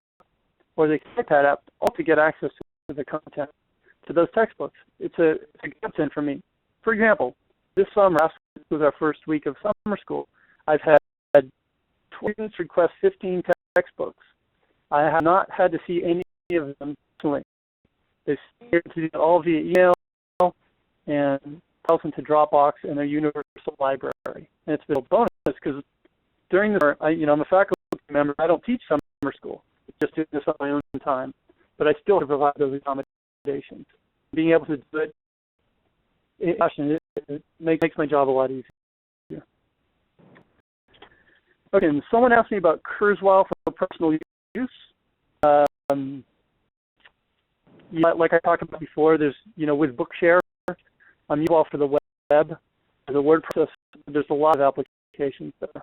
or the iPad app, all to get access to the content, to those textbooks. It's a godsend for me. For example, this summer, this was our first week of summer school, I've had students request 15 textbooks. I have not had to see any of them personally. They do it all via email and toss them to Dropbox and their Universal Library. And it's been a bonus because during the summer, I'm a faculty member. I don't teach summer school. It's just doing this on my own time. But I still have to provide those accommodations. Being able to do it makes my job a lot easier. Okay, and someone asked me about Kurzweil for personal use. Like I talked about before, there's, with Bookshare, I'm using for the web, the word processor. There's a lot of applications there.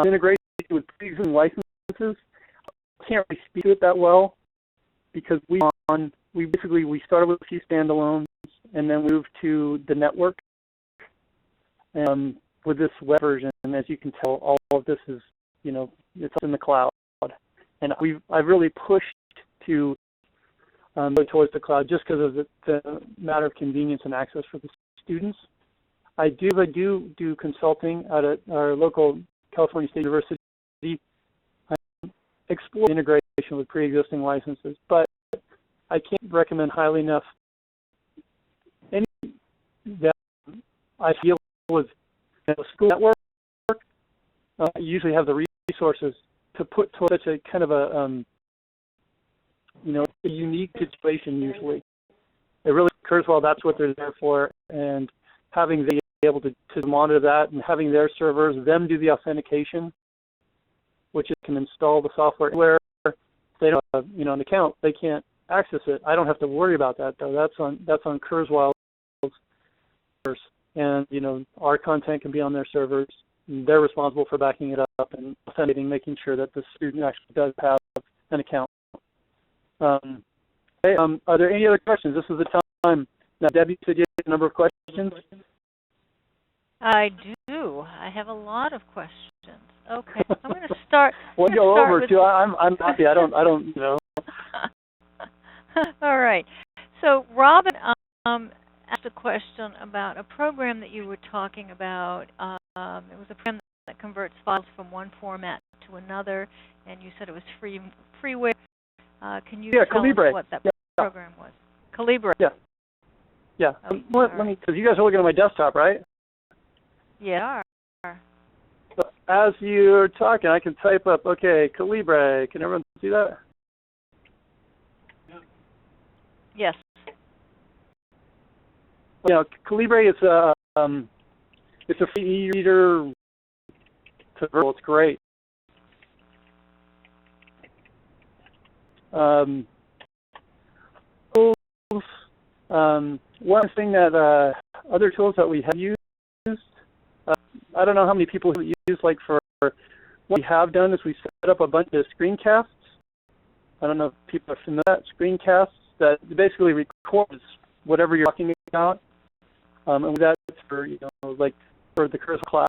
Integration with pre-existing licenses, I can't really speak to it that well because we started with a few standalones and then moved to the network. With this web version, and as you can tell, all of this is, it's up in the cloud. And I've really pushed to go towards the cloud just because of the matter of convenience and access for the students. I do consulting at our local California State University. I explore integration with pre-existing licenses, but I can't recommend highly enough any that I feel with school network. Usually have the resources to put towards such a kind of a a unique situation usually. It really occurs well, that's what they're there for, and having them be able to monitor that and having their servers, them do the authentication, which can install the software where they don't have an account, they can't access it. I don't have to worry about that though. That's on Kurzweil's servers, and our content can be on their servers. And they're responsible for backing it up and authenticating, making sure that the student actually does have an account. Are there any other questions? This is the time. Now, Debbie said you had a number of questions. I do. I have a lot of questions. Okay, I'm going to start. We'll go over too. I'm happy. I don't. All right. So Robin asked a question about a program that you were talking about. It was a program that converts files from one format to another, and you said it was freeware. Can you tell Calibre. us what that program was? Calibre. Yeah. Let me, because you guys are looking at my desktop, right? Yeah. So as you're talking, I can type up, okay, Calibre. Can everyone see that? Yes. Calibre is It's a free e-reader. It's great. One thing that other tools that we have used, I don't know how many people use, like for what we have done is we set up a bunch of screencasts. I don't know if people are familiar with that. Screencasts that basically records whatever you're talking about. And that's for, like for the Kurzweil class,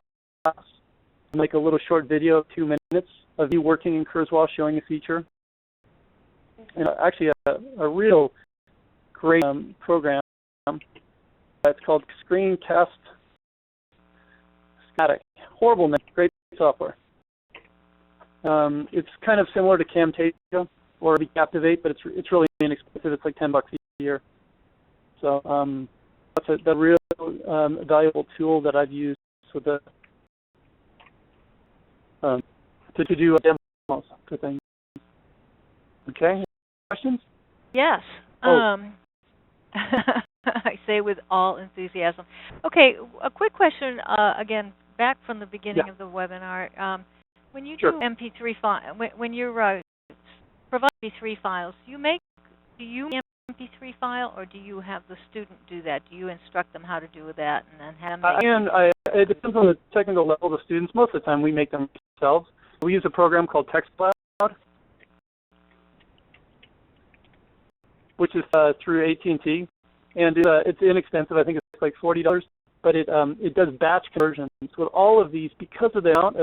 make a little short video of 2 minutes of you working in Kurzweil showing a feature. And actually a real great program that's called Screencast Static. Horrible name, great software. It's kind of similar to Camtasia or Captivate, but it's really inexpensive. It's like $10 a year. So that's a real valuable tool that I've used with the to do demos for things. Okay, questions? Yes. I say with all enthusiasm. Okay, a quick question, again, back from the beginning of the webinar. When you do MP3 file, when you're providing MP3 files, do you make MP3 file, or do you have the student do that? Do you instruct them how to do that, and then have them make it depends on the technical level of the students. Most of the time, we make them ourselves. We use a program called TextCloud, which is through AT&T, and it's inexpensive. I think it's like $40, but it does batch conversions. With all of these, because of the amount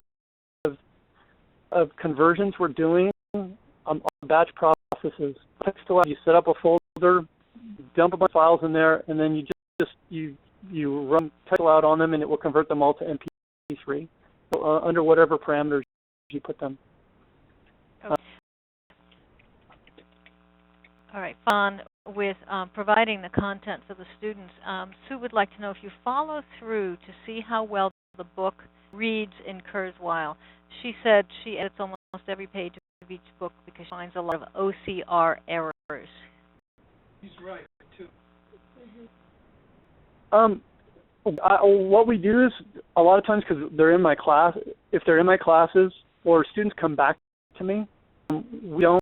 of conversions we're doing on batch processes, TextCloud, you set up a folder, dump a bunch of files in there, and then you run TextCloud on them, and it will convert them all to MP3 under whatever parameters you put them. All right, fun with providing the content for the students. Sue would like to know if you follow through to see how well the book reads in Kurzweil. She said she edits almost every page of each book because she finds a lot of OCR errors. He's right, too. What we do is, a lot of times, because they're in my class, if they're in my classes or students come back to me, we don't.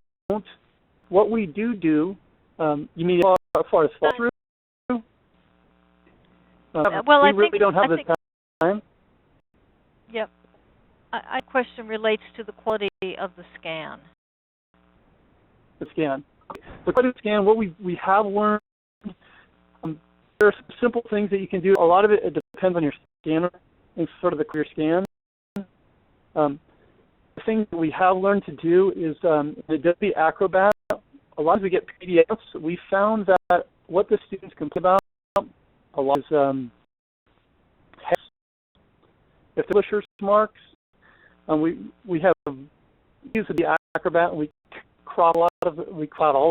What we do, you mean as far as fall through? Well, we really don't have the time. Yep. My question relates to the quality of the scan. The scan. The quality of the scan, what we have learned, there are some simple things that you can do. A lot of it depends on your scanner and sort of the clear scan. The thing that we have learned to do is the Adobe Acrobat. A lot of we get PDFs. We found that what the students complain about a lot is if the English marks, we have used the Acrobat, and we crop all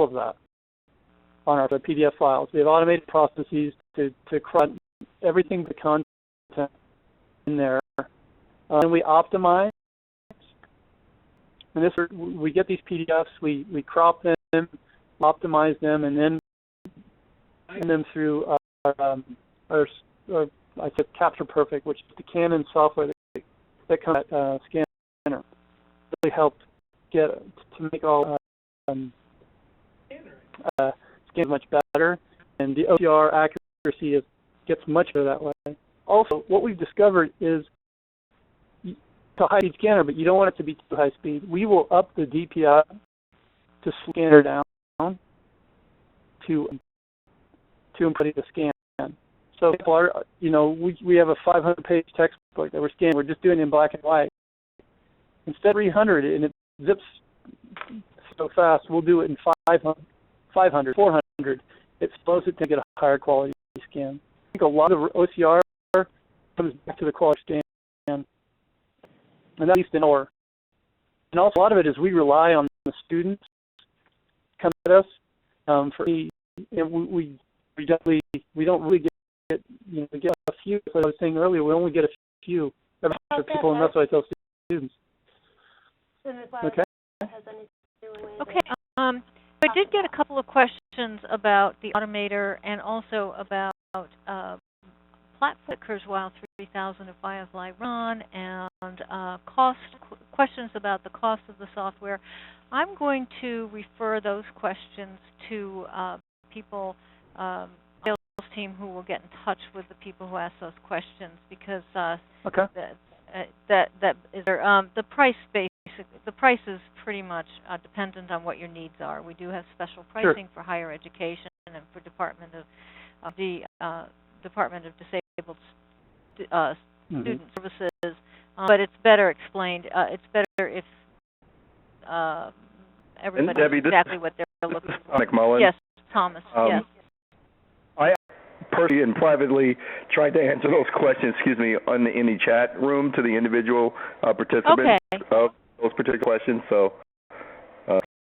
of that on our PDF files. We have automated processes to crop everything, the content in there, and we optimize. And we get these PDFs, we crop them, optimize them, and then send them through our I said Capture Perfect, which is the Canon software that comes at scanner. Really helped to make all scans much better, and the OCR accuracy gets much better that way. Also, what we've discovered is it's a high-speed scanner, but you don't want it to be too high speed. We will up the DPI to scanner down to improve the scan. So, we have a 500-page textbook that we're scanning. We're just doing it in black and white. Instead of 300, and it zips so fast, we'll do it in 500, 400. It slows it to get a higher quality scan. I think a lot of OCR comes back to the quality scan, and that's at least an hour. And also, a lot of it is we rely on the students come at us we don't really get we get a few. As I was saying earlier, we only get a few people, and that's what I tell students. Okay. Okay. I did get a couple of questions about the Automator and also about platform that Kurzweil 3000 and Firefly run, and questions about the cost of the software. I'm going to refer those questions to people, sales team, who will get in touch with the people who ask those questions, because Okay. the price the price is pretty much dependent on what your needs are. We do have special pricing for higher education and for Department of Disabled Student Services, but it's better explained. It's better if everybody knows exactly what they're looking for. McMullen. Yes, Thomas. Yes. I personally and privately tried to answer those questions, in the chat room to the individual participants of those particular questions. So,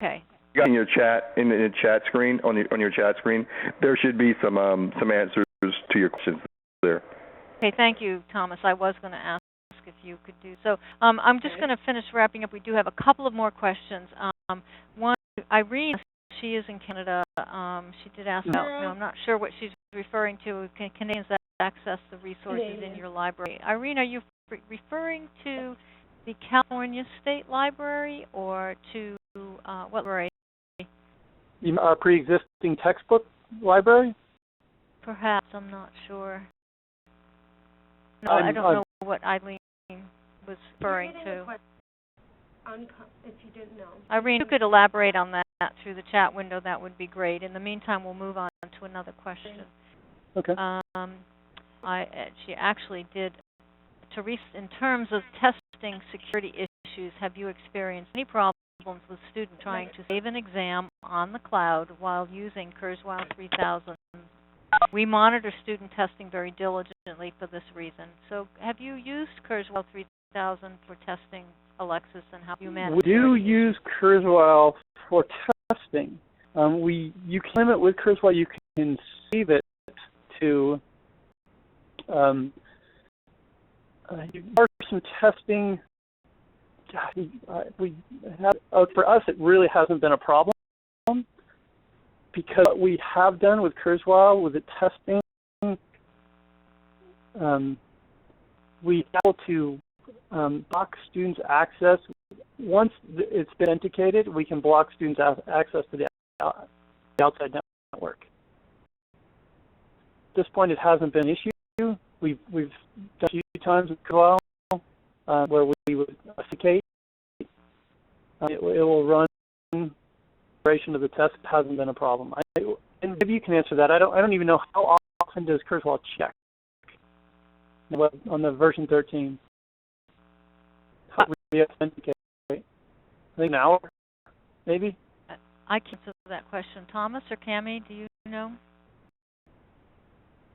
okay. In your chat, in the chat screen, on your chat screen, there should be some answers to your questions there. Okay, thank you, Thomas. I was going to ask if you could do so. I'm just going to finish wrapping up. We do have a couple of more questions. One, Irene, she is in Canada. She did ask about, I'm not sure what she's referring to. Can Canadians access the resources in your library? Irene, are you referring to the California State Library or to what library? Pre-existing textbook library? Perhaps, I'm not sure. No, I don't know what Eileen was referring to. If you didn't know. Irene, if you could elaborate on that through the chat window, that would be great. In the meantime, we'll move on to another question. Okay. She actually did, Teresa, in terms of testing security issues, have you experienced any problems with students trying to save an exam on the cloud while using Kurzweil 3000? We monitor student testing very diligently for this reason. So have you used Kurzweil 3000 for testing, Alexis, and how you manage it? We do use Kurzweil for testing. You can limit with Kurzweil, you can save it to some testing. For us, it really hasn't been a problem, because what we have done with Kurzweil, with the testing, we are able to block students' access. Once it's been authenticated, we can block students' access to the outside network. At this point, it hasn't been an issue. We've done a few times with Kurzweil where we would authenticate. It will run of the test. It hasn't been a problem. And maybe you can answer that. I don't even know how often does Kurzweil check on the version 13. How do we authenticate? I think an hour, maybe. I can answer that question. Thomas or Cammie, do you know?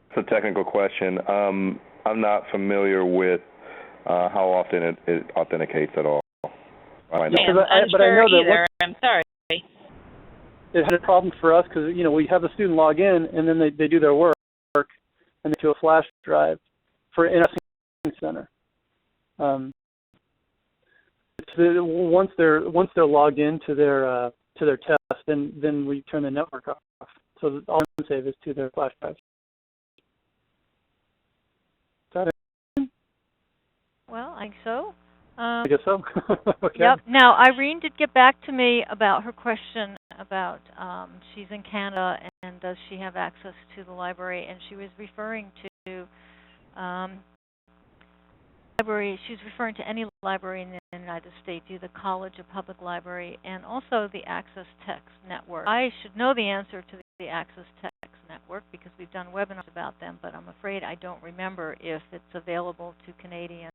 It's a technical question. I'm not familiar with how often it authenticates at all. I'm sorry. It had a problem for us because we have the student log in and then they do their work and they to a flash drive for in a center. Once they're logged into their test, then we turn the network off. So all I'm save is to their flash drive. Is that it? Well, I think so. I guess so. Okay. Yep. Now, Irene did get back to me about her question about she's in Canada and does she have access to the library, and she was referring to library. She's referring to any library in the United States, either college or public library, and also the Access Text Network. I should know the answer to the Access Text Network because we've done webinars about them, but I'm afraid I don't remember if it's available to Canadian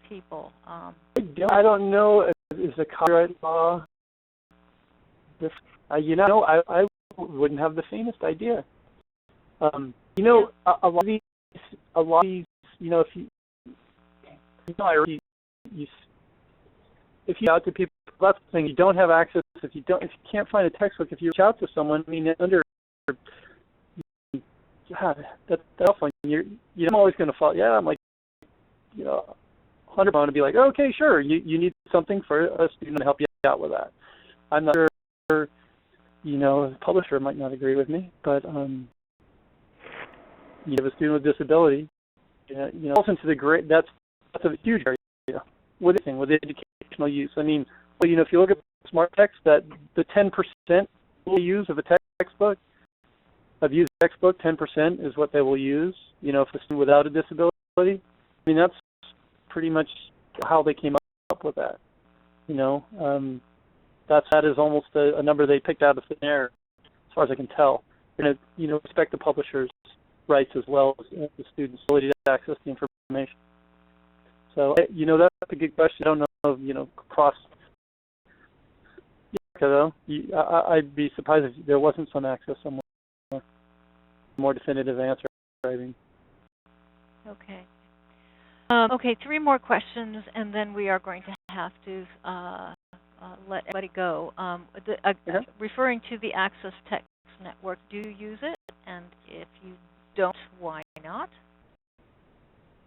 people. I don't know if it's a copyright law. I wouldn't have the faintest idea. A lot of these, if you out to people, that's the thing. You don't have access. If you can't find a textbook, if you reach out to someone, that's awful. You're always going to fall. Yeah, I'm like, 100% to be like, okay, sure, you need something for a student to help you out with that. I'm not sure, the publisher might not agree with me, but you have a student with disability, falls into the great. That's a huge area with anything with educational use. I mean, if you look at Smartxt, that the 10% will use of a textbook, of used textbook, 10% is what they will use. If a student without a disability. I mean, that's pretty much how they came up with that. That is almost a number they picked out of thin air, as far as I can tell. And respect the publisher's rights as well as the student's ability to access the information. So, that's a good question. I don't know, across America, though. I'd be surprised if there wasn't some access somewhere. More definitive answer, I think. Okay. Okay, 3 more questions, and then we are going to have to let everybody go. Referring to the Access Text Network, do you use it? And if you don't, why not?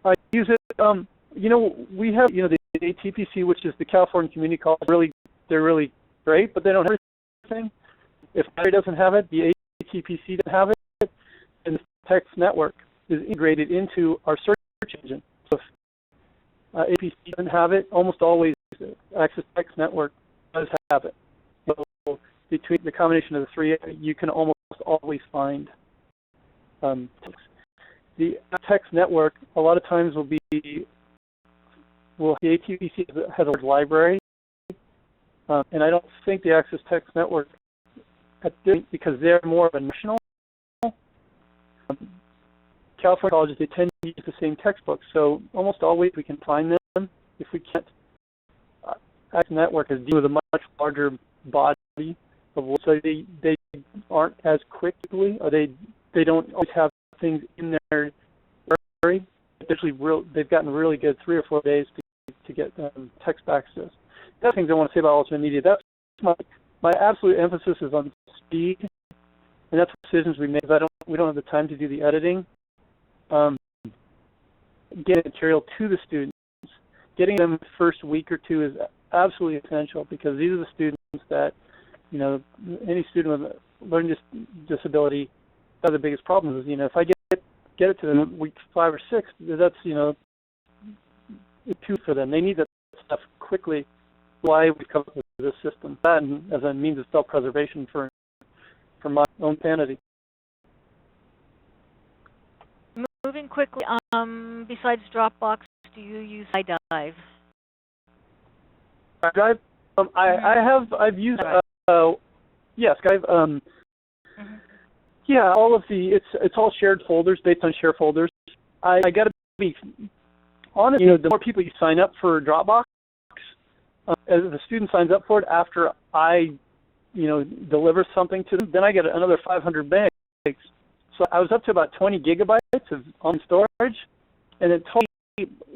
I use it. We have the ATPC, which is the California Community College. They're really great, but they don't have everything. If Monterey doesn't have it, the ATPC doesn't have it, and the Text Network is integrated into our search engine. So if ATPC doesn't have it, almost always Access Text Network does have it. So between the combination of the 3, you can almost always find text. The Text Network a lot of times will the ATPC has a library, and I don't think the Access Text Network, because they're more of a national. California colleges, they tend to use the same textbooks, so almost always we can find them. If we can't, Access Network is dealing with a much larger body of work, so they aren't as quickly, or they don't always have things in their library. They've gotten really good 3 or 4 days to get text access. That's things I want to say about alternate media. That's my absolute emphasis is on speed, and that's decisions we make. We don't have the time to do the editing. Getting material to the students, getting them the first week or 2 is absolutely essential, because these are the students that, any student with a learning disability, one of the biggest problems is, if I get it to them in week 5 or 6, that's, too for them. They need that stuff quickly. Why we come up with this system, that as a means of self-preservation for my own sanity. Moving quickly, besides Dropbox, do you use iDive? iDive? I've used, yes, I've, yeah, all of it's all shared folders, based on shared folders. I gotta be honest, the more people you sign up for Dropbox, as the student signs up for it after I, deliver something to them, then I get another 500 megs. So I was up to about 20 gigabytes of on storage, and then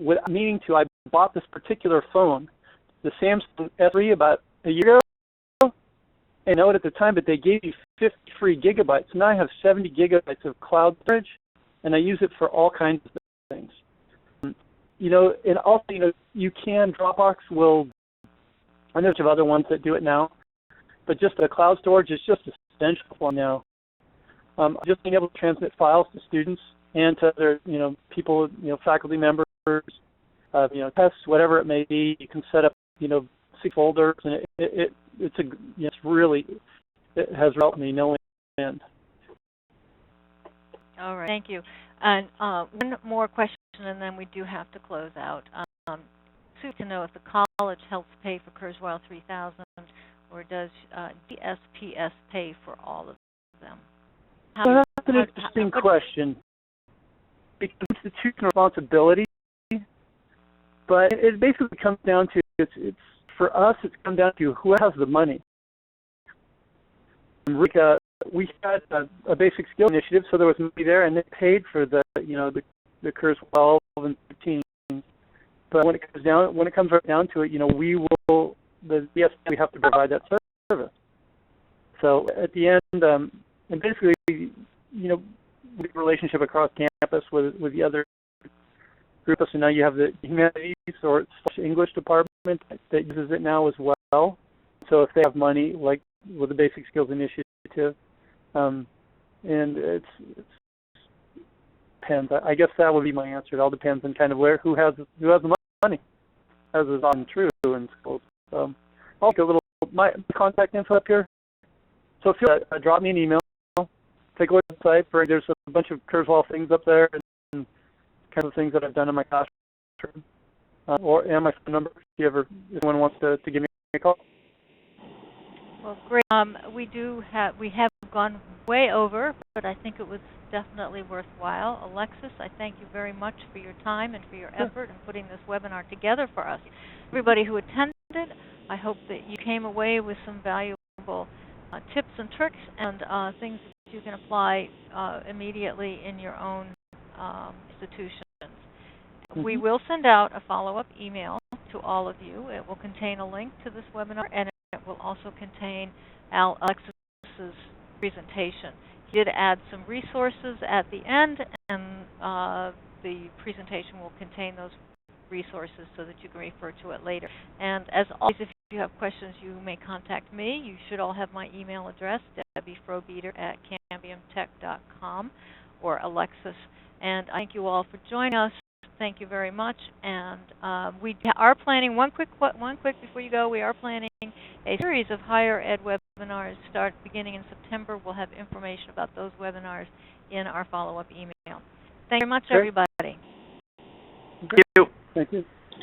without meaning to, I bought this particular phone, the Samsung S3, about a year ago. And I know it at the time, but they gave you 50 free gigabytes. Now I have 70 gigabytes of cloud storage, and I use it for all kinds of things. And also, Dropbox will, I know of other ones that do it now, but just the cloud storage is just essential for now. Just being able to transmit files to students and to other, people, faculty members, tests, whatever it may be. You can set up, 6 folders, and it has helped me no end. All right, thank you. And one more question, and then we do have to close out. To know if the college helps pay for Kurzweil 3000, or does DSPS pay for all of them? That's an interesting question. It's institutional responsibility, but it basically comes down to it's for us. It's come down to who has the money. We had a basic skill initiative, so there was money there, and they paid for the Kurzweil and 13. But when it comes right down to it, we have to provide that service. So at the end, and basically, we have a relationship across campus with the other groups. So now you have the humanities or English department that uses it now as well. So if they have money, like with the Basic Skills Initiative, and depends. I guess that would be my answer. It all depends on kind of who has the money, as is often true in schools. I'll get my contact info up here. So if you drop me an email, take a look at the website. There's a bunch of Kurzweil things up there and kind of things that I've done in my classroom, and my phone number. If anyone wants to give me a call. Well, great. We have gone way over, but I think it was definitely worthwhile. Alexis, I thank you very much for your time and for your effort in putting this webinar together for us. Everybody who attended, I hope that you came away with some valuable tips and tricks and things that you can apply immediately in your own institutions. We will send out a follow-up email to all of you. It will contain a link to this webinar, and it will also contain Alexis's presentation. He did add some resources at the end, and the presentation will contain those resources so that you can refer to it later. And as always, if you have questions, you may contact me. You should all have my email address, debbie.frobeater@cambiumtech.com, or Alexis. And I thank you all for joining us. Thank you very much. And we are planning one quick before you go. We are planning a series of higher ed webinars beginning in September. We'll have information about those webinars in our follow-up email. Thank you very much, everybody. Thank you. Thank you.